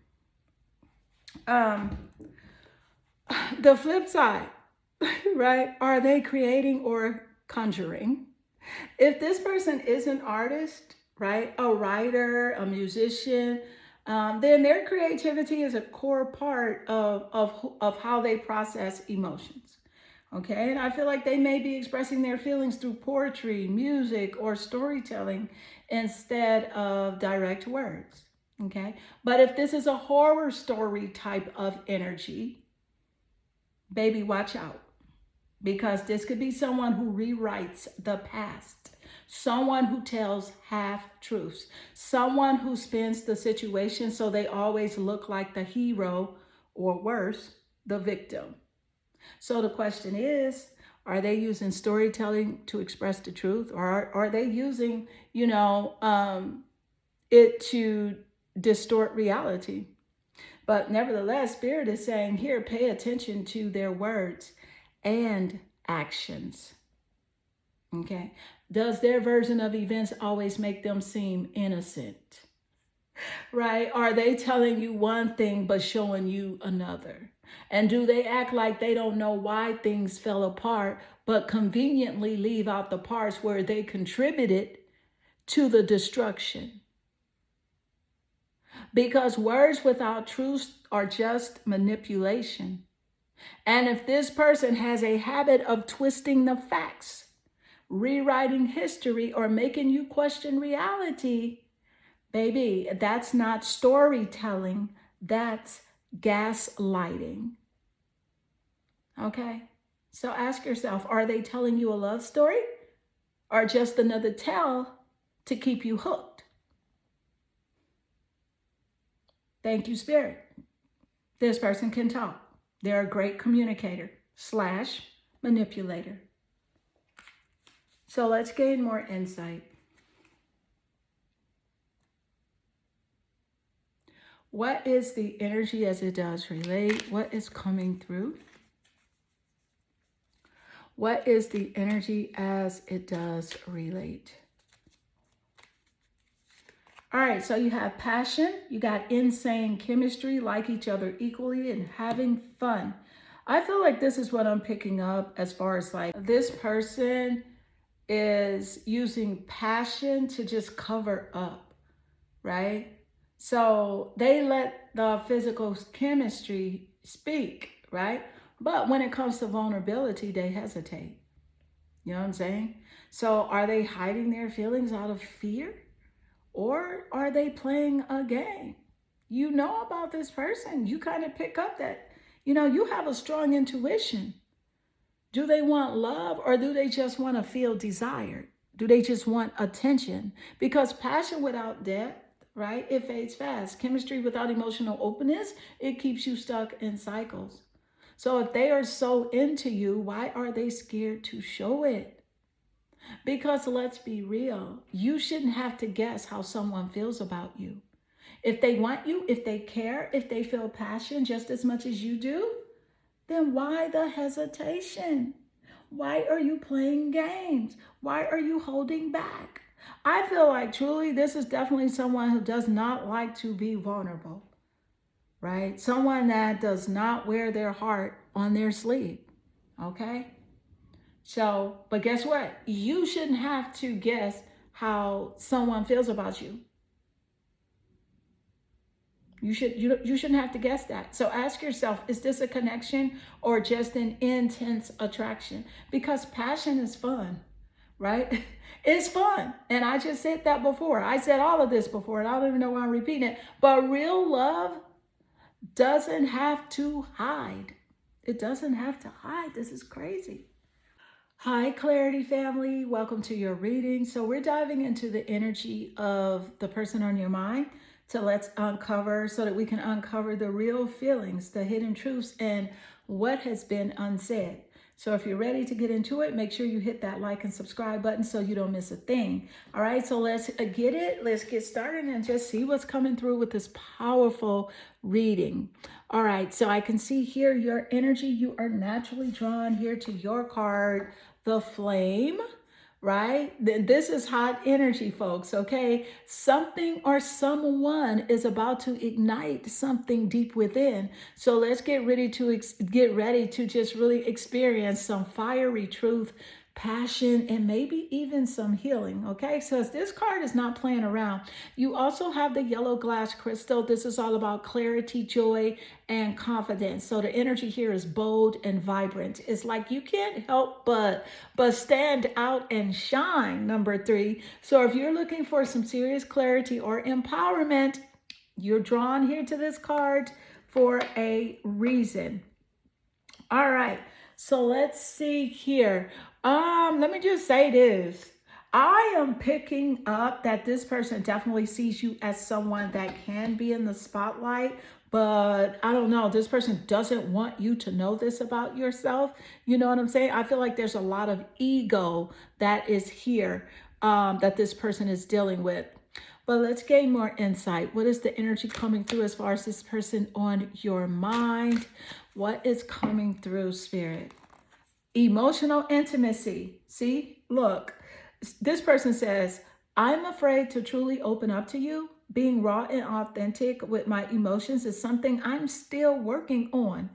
The flip side, right? Are they creating or conjuring? If this person is an artist, right, a writer, a musician, then their creativity is a core part of how they process emotions. Okay, and I feel like they may be expressing their feelings through poetry, music, or storytelling instead of direct words. Okay, but if this is a horror story type of energy, baby, watch out. Because this could be someone who rewrites the past, someone who tells half truths, someone who spins the situation so they always look like the hero, or worse, the victim. So the question is, are they using storytelling to express the truth, or are they using, it to distort reality? But nevertheless, Spirit is saying here, pay attention to their words and actions. Okay. Does their version of events always make them seem innocent? Right? Are they telling you one thing but showing you another? And do they act like they don't know why things fell apart, but conveniently leave out the parts where they contributed to the destruction? Because words without truth are just manipulation. And if this person has a habit of twisting the facts, rewriting history, or making you question reality, baby, that's not storytelling, that's gaslighting. Okay? So ask yourself, are they telling you a love story or just another tale to keep you hooked? Thank you, Spirit. This person can talk. They're a great communicator / manipulator. So let's gain more insight. What is the energy as it does relate? What is coming through? What is the energy as it does relate? All right, so you have passion, you got insane chemistry, like each other equally, and having fun. I feel like this is what I'm picking up as far as like this person is using passion to just cover up, right? So they let the physical chemistry speak, right? But when it comes to vulnerability, they hesitate. You know what I'm saying? So are they hiding their feelings out of fear? Or are they playing a game? You know about this person. You kind of pick up that, you have a strong intuition. Do they want love, or do they just want to feel desired? Do they just want attention? Because passion without depth, right, it fades fast. Chemistry without emotional openness, it keeps you stuck in cycles. So if they are so into you, why are they scared to show it? Because let's be real, you shouldn't have to guess how someone feels about you. If they want you, if they care, if they feel passion just as much as you do, then why the hesitation? Why are you playing games? Why are you holding back? I feel like truly this is definitely someone who does not like to be vulnerable, right? Someone that does not wear their heart on their sleeve, okay? So, but guess what? You shouldn't have to guess how someone feels about you. You shouldn't have to guess that. So ask yourself, is this a connection or just an intense attraction? Because passion is fun, right? It's fun. And I just said that before. I said all of this before, and I don't even know why I'm repeating it. But real love doesn't have to hide. It doesn't have to hide. This is crazy. Hi, Clarity family. Welcome to your reading. So, we're diving into the energy of the person on your mind to let's uncover so that we can uncover the real feelings, the hidden truths, and what has been unsaid. So, if you're ready to get into it, make sure you hit that like and subscribe button so you don't miss a thing. All right, so let's get it. Let's get started and just see what's coming through with this powerful reading. All right, so I can see here your energy. You are naturally drawn here to your card, the Flame, right? This is hot energy, folks, okay? Something or someone is about to ignite something deep within. So let's get ready to just really experience some fiery truth, passion, and maybe even some healing, okay? So this card is not playing around. You also have the yellow glass crystal. This is all about clarity, joy, and confidence. So the energy here is bold and vibrant. It's like you can't help but stand out and shine, number 3. So if you're looking for some serious clarity or empowerment, you're drawn here to this card for a reason. All right, so let's see here. Let me just say this. I am picking up that this person definitely sees you as someone that can be in the spotlight, but I don't know, this person doesn't want you to know this about yourself. You know what I'm saying? I feel like there's a lot of ego that is here, that this person is dealing with. But let's gain more insight. What is the energy coming through as far as this person on your mind? What is coming through, Spirit? Emotional intimacy. See, look, this person says, I'm afraid to truly open up to you. Being raw and authentic with my emotions is something I'm still working on.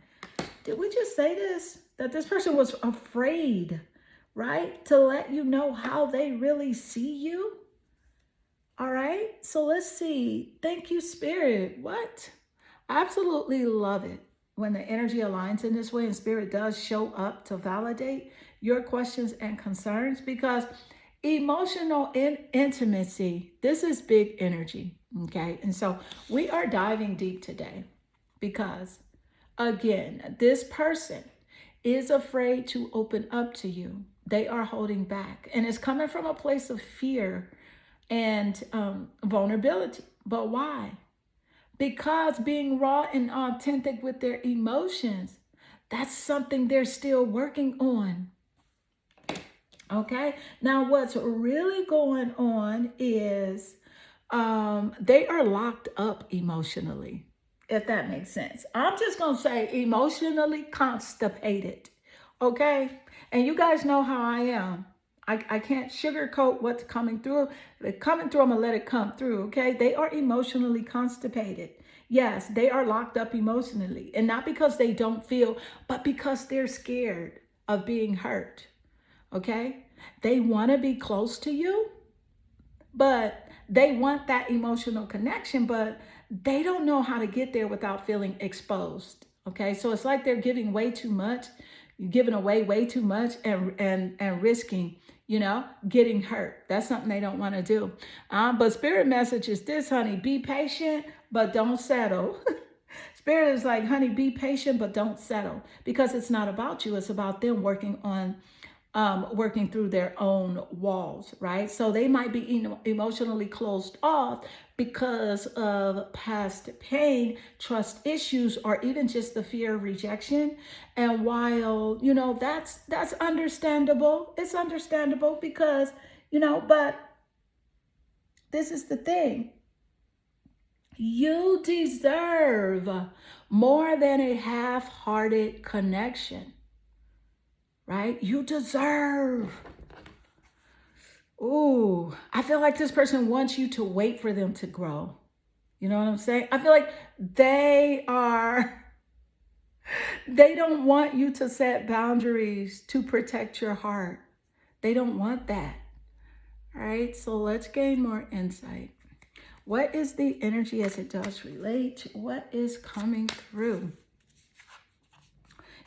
Did we just say this? That this person was afraid, right? To let you know how they really see you. All right, so let's see. Thank you, Spirit. What? I absolutely love it when the energy aligns in this way and Spirit does show up to validate your questions and concerns, because emotional intimacy, this is big energy, okay? And so we are diving deep today because, again, this person is afraid to open up to you. They are holding back, and it's coming from a place of fear and vulnerability. But why? Because being raw and authentic with their emotions, that's something they're still working on. Okay, now what's really going on is they are locked up emotionally, if that makes sense. I'm just gonna say emotionally constipated. Okay, and you guys know how I am. I can't sugarcoat what's coming through. If it's coming through, I'm going to let it come through, okay? They are emotionally constipated. Yes, they are locked up emotionally. And not because they don't feel, but because they're scared of being hurt, okay? They want to be close to you, but they want that emotional connection, but they don't know how to get there without feeling exposed, okay? So it's like they're giving way too much, giving away way too much, and risking, getting hurt. That's something they don't want to do. But Spirit message is this, honey: be patient, but don't settle. Spirit is like, honey, be patient, but don't settle, because it's not about you. It's about them working through their own walls, right? So they might be emotionally closed off because of past pain, trust issues, or even just the fear of rejection. And while, that's understandable, it's understandable because, but this is the thing. You deserve more than a half-hearted connection, right? You deserve. Ooh, I feel like this person wants you to wait for them to grow. You know what I'm saying? I feel like they are They don't want you to set boundaries to protect your heart. They don't want that. All right, so let's gain more insight. What is the energy as it does relate? What is coming through?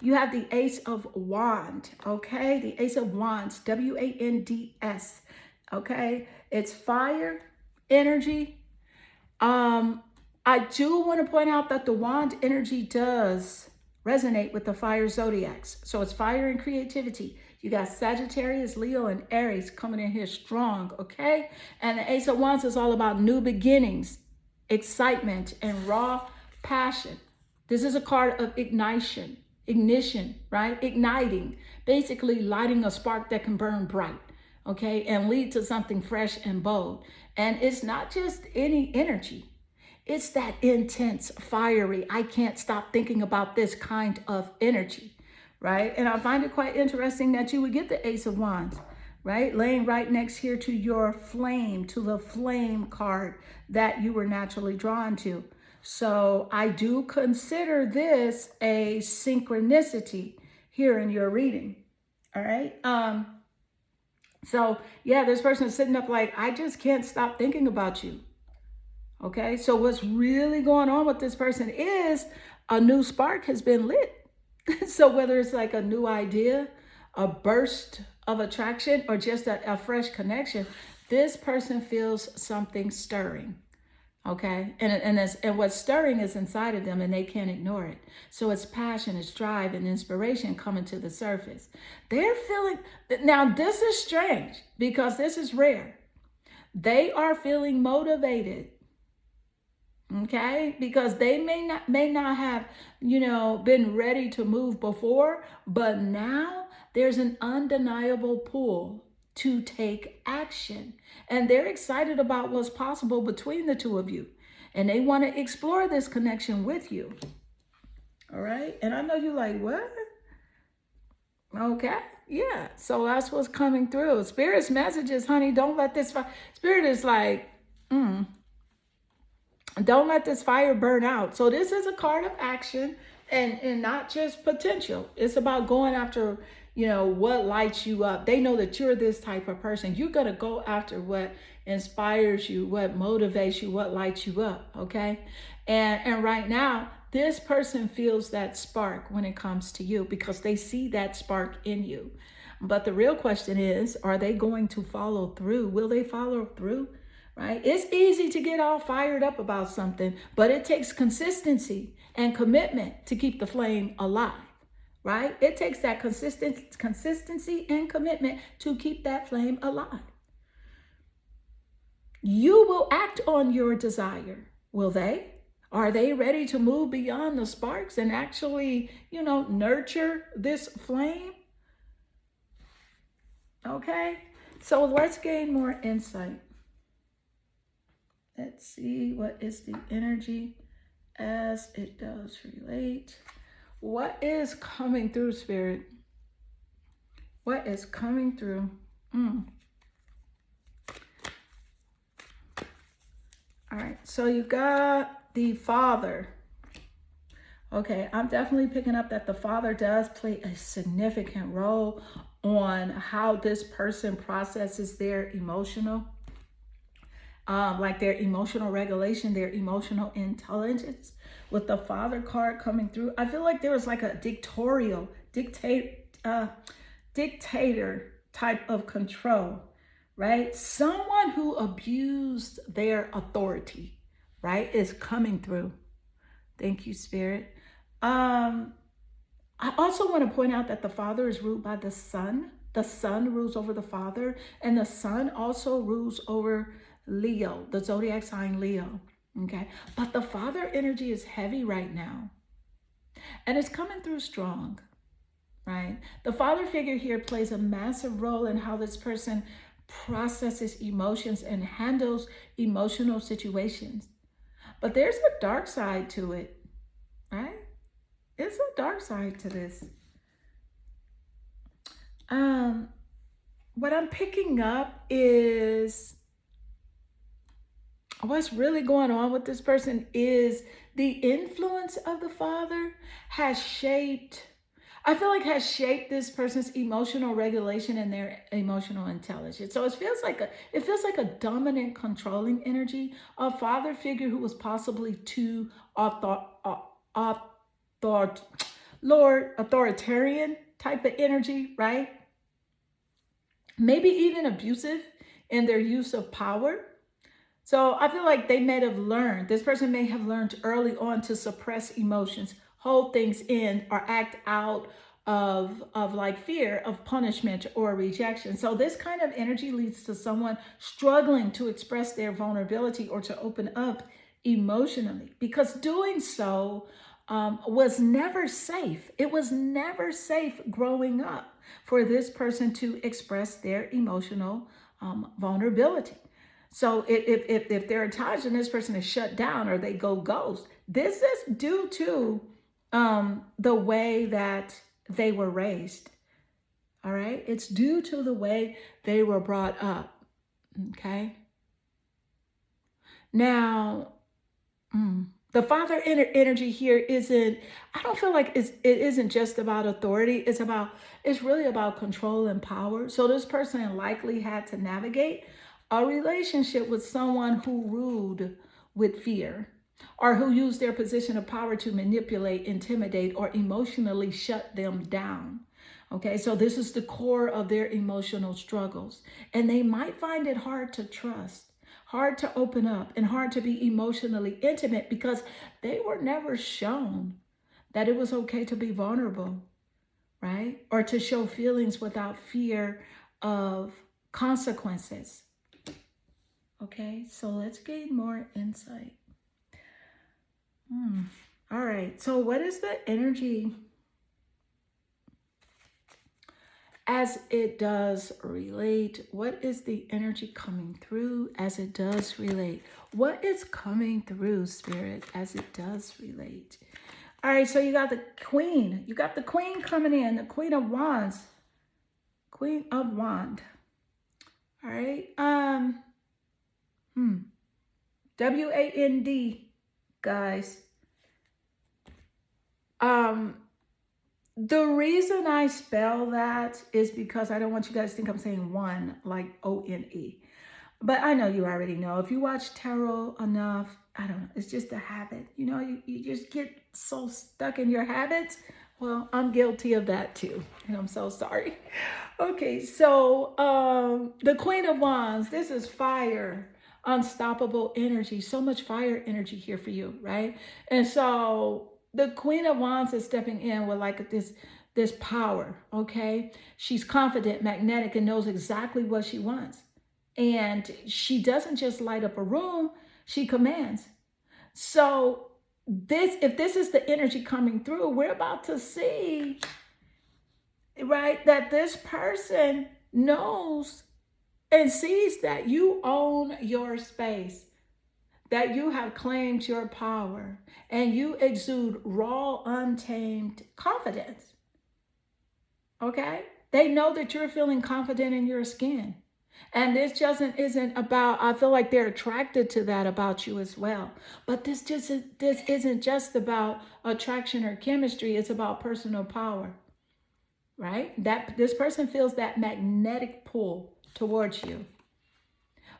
You have the Ace of Wands, okay? The Ace of Wands, W-A-N-D-S, okay? It's fire, energy. I do want to point out that the wand energy does resonate with the fire zodiacs. So it's fire and creativity. You got Sagittarius, Leo, and Aries coming in here strong, okay? And the Ace of Wands is all about new beginnings, excitement, and raw passion. This is a card of ignition, right? Igniting, basically lighting a spark that can burn bright, okay? And lead to something fresh and bold. And it's not just any energy. It's that intense, fiery, I can't stop thinking about this kind of energy, right? And I find it quite interesting that you would get the Ace of Wands, right? Laying right next here to your flame, to the flame card that you were naturally drawn to. So I do consider this a synchronicity here in your reading, all right? So yeah, this person is sitting up like, I just can't stop thinking about you. Okay, so what's really going on with this person is a new spark has been lit. So whether it's like a new idea, a burst of attraction, or just a fresh connection, this person feels something stirring. Okay, and what's stirring is inside of them and they can't ignore it. So it's passion, it's drive, and inspiration coming to the surface. They're feeling, now this is strange because this is rare. They are feeling motivated. Okay, because they may not have, been ready to move before, but now there's an undeniable pull to take action. And they're excited about what's possible between the two of you. And they want to explore this connection with you. All right. And I know you're like, what? Okay. Yeah. So that's what's coming through. Spirit's messages, honey, don't let this Spirit is like, don't let this fire burn out. So this is a card of action and not just potential. It's about going after, what lights you up. They know that you're this type of person. You're going to go after what inspires you, what motivates you, what lights you up, okay? And right now, this person feels that spark when it comes to you because they see that spark in you. But the real question is, are they going to follow through? Will they follow through? Right? It's easy to get all fired up about something, but it takes consistency and commitment to keep the flame alive, right? It takes that consistency and commitment to keep that flame alive. You will act on your desire. Will they? Are they ready to move beyond the sparks and actually, nurture this flame? Okay, so let's gain more insight. Let's see, what is the energy as it does relate? What is coming through, Spirit? What is coming through? All right, so you got the Father. Okay, I'm definitely picking up that the Father does play a significant role on how this person processes their emotional like their emotional regulation, their emotional intelligence. With the Father card coming through, I feel like there was like a dictator type of control, right? Someone who abused their authority, right, is coming through. Thank you, Spirit. I also want to point out that the Father is ruled by the Son. The Son rules over the Father, and the Son also rules over Leo, the zodiac sign Leo, okay? But the Father energy is heavy right now, and it's coming through strong, right? The Father figure here plays a massive role in how this person processes emotions and handles emotional situations. But there's a dark side to it, right? It's a dark side to this. What I'm picking up is what's really going on with this person is the influence of the father has shaped, I feel like has shaped this person's emotional regulation and their emotional intelligence. So it feels like a dominant, controlling energy. A father figure who was possibly too author, Lord, authoritarian type of energy, right? Maybe even abusive in their use of power. So I feel like this person may have learned early on to suppress emotions, hold things in, or act out of like fear of punishment or rejection. So this kind of energy leads to someone struggling to express their vulnerability or to open up emotionally, because doing so was never safe. It was never safe growing up for this person to express their emotional vulnerability. So if there are times when this person is shut down or they go ghost, this is due to the way that they were raised. All right, it's due to the way they were brought up. Okay. Now, the father energy here isn't. I don't feel like it isn't just about authority. It's really about control and power. So this person likely had to navigate a relationship with someone who ruled with fear, or who used their position of power to manipulate, intimidate, or emotionally shut them down. Okay, so this is the core of their emotional struggles. And they might find it hard to trust, hard to open up, and hard to be emotionally intimate because they were never shown that it was okay to be vulnerable, right? Or to show feelings without fear of consequences. Okay, so let's gain more insight. All right, so what is the energy as it does relate? What is the energy coming through as it does relate? What is coming through, Spirit, as it does relate? All right, so you got the Queen. You got the Queen coming in, the Queen of Wands. Queen of Wand. All right. WAND, guys. The reason I spell that is because I don't want you guys to think I'm saying one like ONE. But I know you already know. If you watch tarot enough, I don't know. It's just a habit. You know, you just get so stuck in your habits. Well, I'm guilty of that too. And I'm so sorry. Okay, so the Queen of Wands, this is fire, unstoppable energy. So much fire energy here for you, right? And so the Queen of Wands is stepping in with like this power, okay? She's confident, magnetic, and knows exactly what she wants. And she doesn't just light up a room, she commands. So if this is the energy coming through, we're about to see, right, that this person knows and sees that you own your space, that you have claimed your power, and you exude raw, untamed confidence. Okay? They know that you're feeling confident in your skin. And this isn't about, I feel like they're attracted to that about you as well. But this isn't just about attraction or chemistry, it's about personal power. Right? That this person feels that magnetic pull towards you.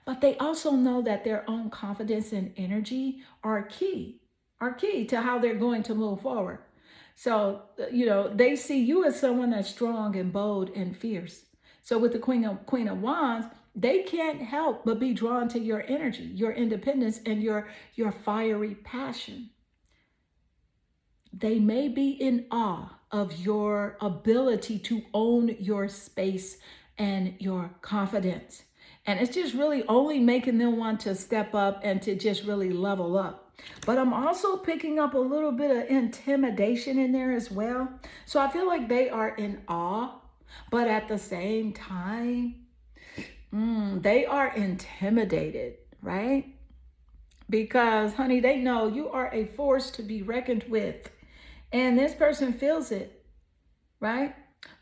But they also know that their own confidence and energy are key to how they're going to move forward. So, they see you as someone that's strong and bold and fierce. So with the Queen of Wands, they can't help but be drawn to your energy, your independence, and your fiery passion. They may be in awe of your ability to own your space and your confidence. And it's just really only making them want to step up and to just really level up. But I'm also picking up a little bit of intimidation in there as well. So I feel like they are in awe, but at the same time, they are intimidated, right? Because, honey, they know you are a force to be reckoned with. And this person feels it, right?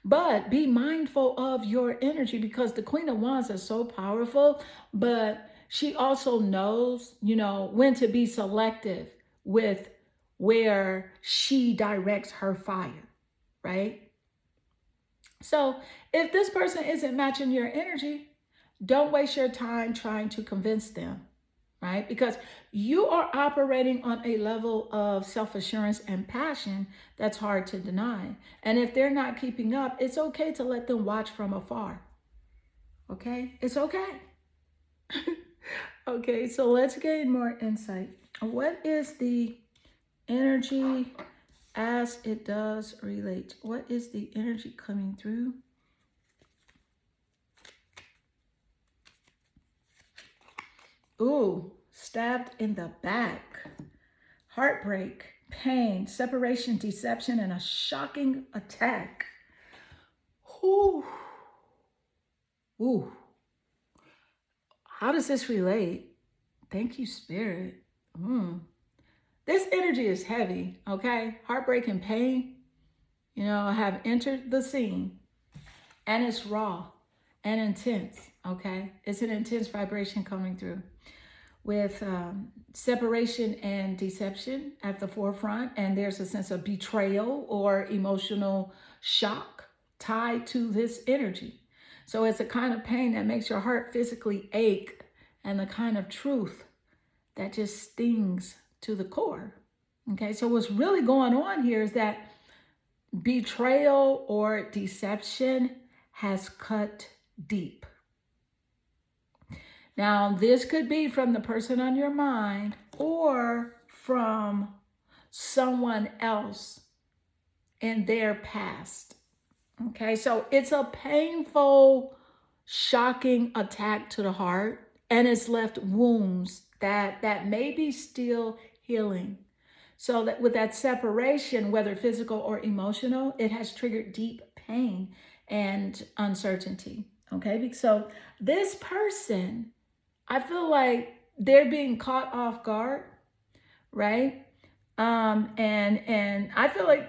But be mindful of your energy, because the Queen of Wands is so powerful, but she also knows, when to be selective with where she directs her fire, right? So if this person isn't matching your energy, don't waste your time trying to convince them, right? Because you are operating on a level of self assurance and passion that's hard to deny. And if they're not keeping up, it's okay to let them watch from afar. Okay? It's okay. Okay, so let's gain more insight. What is the energy as it does relate? What is the energy coming through? Ooh, stabbed in the back. Heartbreak, pain, separation, deception, and a shocking attack. Ooh. Ooh. How does this relate? Thank you, Spirit. This energy is heavy, okay? Heartbreak and pain, have entered the scene, and it's raw and intense, okay? It's an intense vibration coming through with separation and deception at the forefront, and there's a sense of betrayal or emotional shock tied to this energy. So it's a kind of pain that makes your heart physically ache, and the kind of truth that just stings to the core. Okay, so what's really going on here is that betrayal or deception has cut deep. Now, this could be from the person on your mind or from someone else in their past. Okay, so it's a painful, shocking attack to the heart, and it's left wounds that may be still healing. So that with that separation, whether physical or emotional, it has triggered deep pain and uncertainty. Okay, so this person, I feel like they're being caught off guard, right? And I feel like,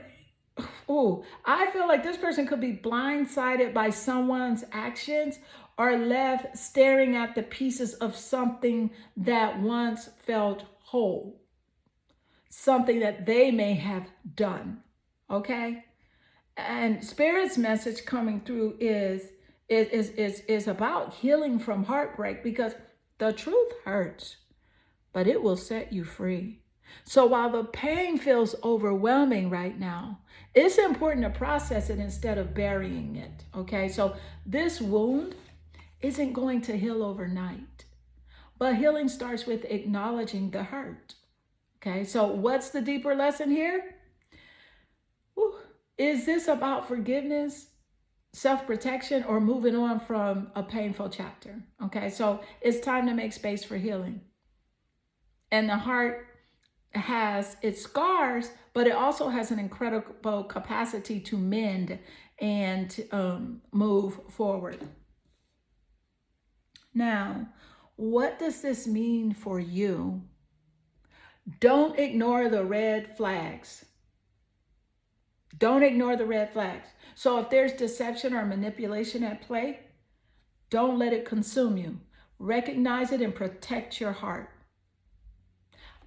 I feel like this person could be blindsided by someone's actions or left staring at the pieces of something that once felt whole, something that they may have done. Okay, and Spirit's message coming through is about healing from heartbreak, because the truth hurts, but it will set you free. So while the pain feels overwhelming right now, it's important to process it instead of burying it. Okay, so this wound isn't going to heal overnight, but healing starts with acknowledging the hurt. Okay, so what's the deeper lesson here? Is this about forgiveness, self-protection, or moving on from a painful chapter? Okay, so it's time to make space for healing. And the heart has its scars, but it also has an incredible capacity to mend and move forward. Now, what does this mean for you? Don't ignore the red flags. Don't ignore the red flags. So if there's deception or manipulation at play, don't let it consume you. Recognize it and protect your heart.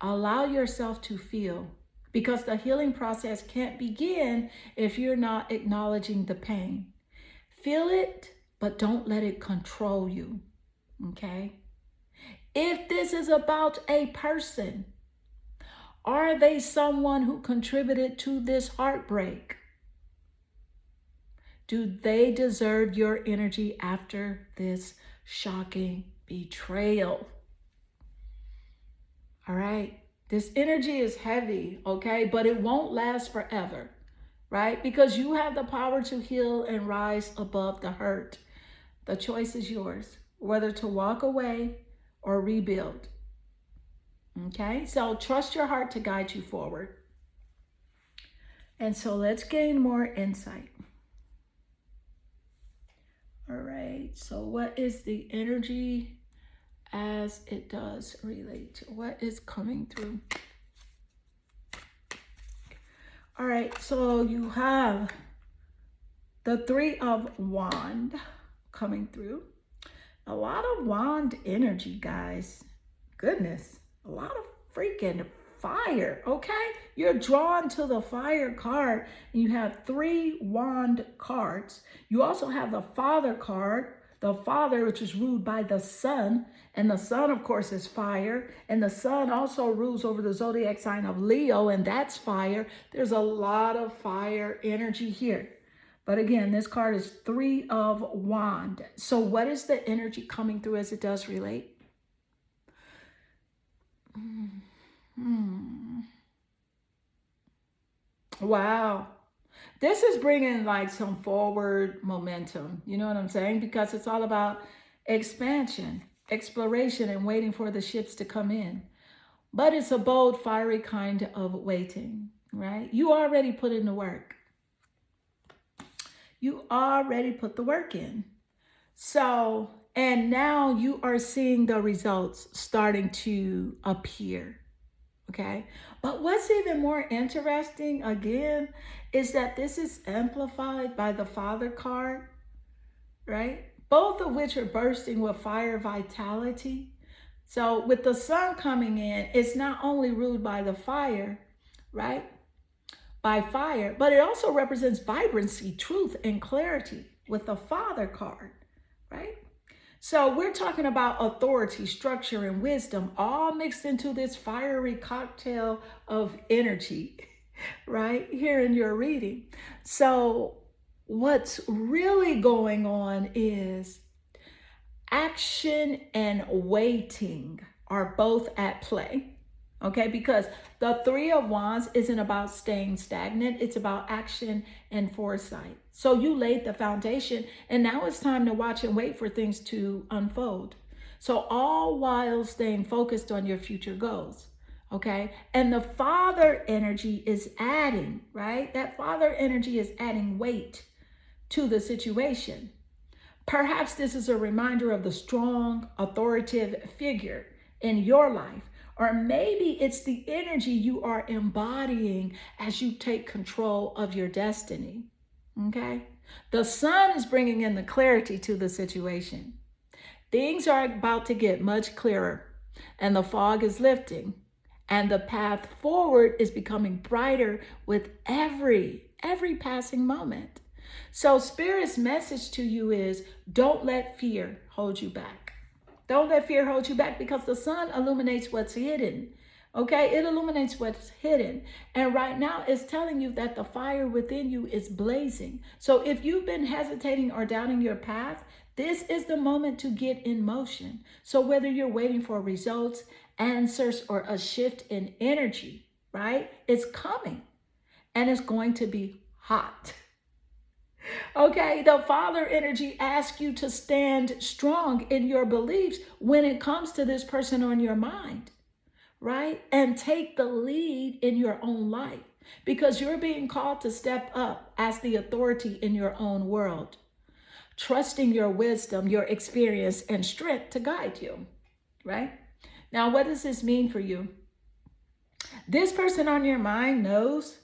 Allow yourself to feel, because the healing process can't begin if you're not acknowledging the pain. Feel it, but don't let it control you, okay? If this is about a person, are they someone who contributed to this heartbreak? Do they deserve your energy after this shocking betrayal? All right, this energy is heavy, okay, but it won't last forever, right? Because you have the power to heal and rise above the hurt. The choice is yours, whether to walk away or rebuild. Okay, so trust your heart to guide you forward. And so let's gain more insight. All right, so what is the energy as it does relate? What is coming through? All right, so you have the Three of Wands coming through. A lot of wand energy, guys. Goodness, a lot of freaking fire, okay? You're drawn to the fire card, and you have 3 wand cards. You also have the Father card, the Father, which is ruled by the Sun, and the Sun, of course, is fire, and the Sun also rules over the zodiac sign of Leo, and that's fire. There's a lot of fire energy here. But again, this card is 3 of wand. So what is the energy coming through as it does relate? Wow. This is bringing like some forward momentum. You know what I'm saying? Because it's all about expansion, exploration, and waiting for the ships to come in. But it's a bold, fiery kind of waiting, right? You already put in the work. You already put the work in. So, and now you are seeing the results starting to appear. Okay. But what's even more interesting, again, is that this is amplified by the Father card, right? Both of which are bursting with fire vitality. So with the Sun coming in, it's not only ruled by the fire, right? By fire, but it also represents vibrancy, truth, and clarity with the Father card, right? So we're talking about authority, structure, and wisdom all mixed into this fiery cocktail of energy, right? Here in your reading. So what's really going on is action and waiting are both at play. Okay, because the 3 of Wands isn't about staying stagnant. It's about action and foresight. So you laid the foundation, and now it's time to watch and wait for things to unfold. So all while staying focused on your future goals. Okay, and the Father energy is adding, right? That Father energy is adding weight to the situation. Perhaps this is a reminder of the strong, authoritative figure in your life. Or maybe it's the energy you are embodying as you take control of your destiny, okay? The Sun is bringing in the clarity to the situation. Things are about to get much clearer, and the fog is lifting, and the path forward is becoming brighter with every passing moment. So Spirit's message to you is, don't let fear hold you back. Don't let fear hold you back, because the Sun illuminates what's hidden. Okay, it illuminates what's hidden. And right now it's telling you that the fire within you is blazing. So if you've been hesitating or doubting your path, this is the moment to get in motion. So whether you're waiting for results, answers, or a shift in energy, right? It's coming, and it's going to be hot. Okay, the Father energy asks you to stand strong in your beliefs when it comes to this person on your mind, right? And take the lead in your own life, because you're being called to step up as the authority in your own world, trusting your wisdom, your experience, and strength to guide you, right? Now, what does this mean for you? This person on your mind knows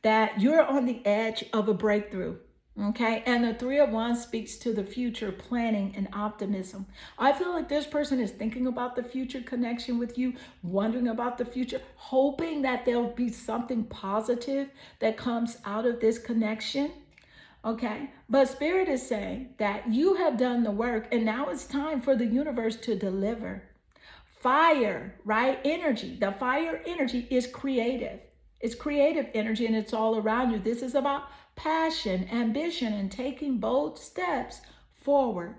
that you're on the edge of a breakthrough. Okay, and the 3 of Wands speaks to the future planning and optimism. I feel like this person is thinking about the future connection with you, wondering about the future, hoping that there'll be something positive that comes out of this connection. Okay, but Spirit is saying that you have done the work, and now it's time for the universe to deliver. Fire, right? Energy. The fire energy is creative. It's creative energy, and it's all around you. This is about passion, ambition, and taking bold steps forward.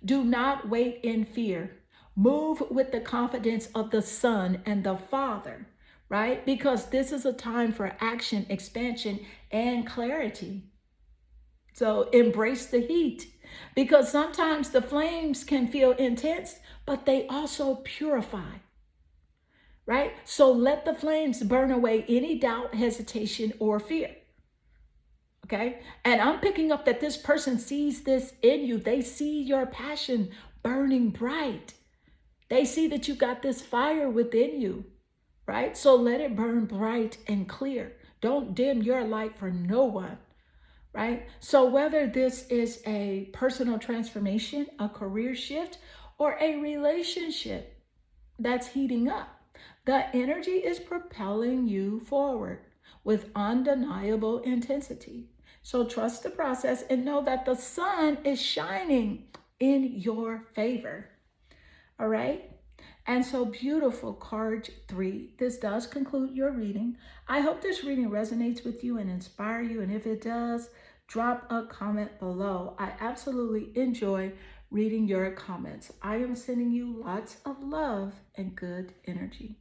Do not wait in fear. Move with the confidence of the Son and the Father, right? Because this is a time for action, expansion, and clarity. So embrace the heat, because sometimes the flames can feel intense, but they also purify, right? So let the flames burn away any doubt, hesitation, or fear. Okay, and I'm picking up that this person sees this in you. They see your passion burning bright. They see that you got this fire within you, right? So let it burn bright and clear. Don't dim your light for no one, right? So whether this is a personal transformation, a career shift, or a relationship that's heating up, the energy is propelling you forward with undeniable intensity. So trust the process and know that the sun is shining in your favor. All right? And so beautiful, card 3. This does conclude your reading. I hope this reading resonates with you and inspire you. And if it does, drop a comment below. I absolutely enjoy reading your comments. I am sending you lots of love and good energy.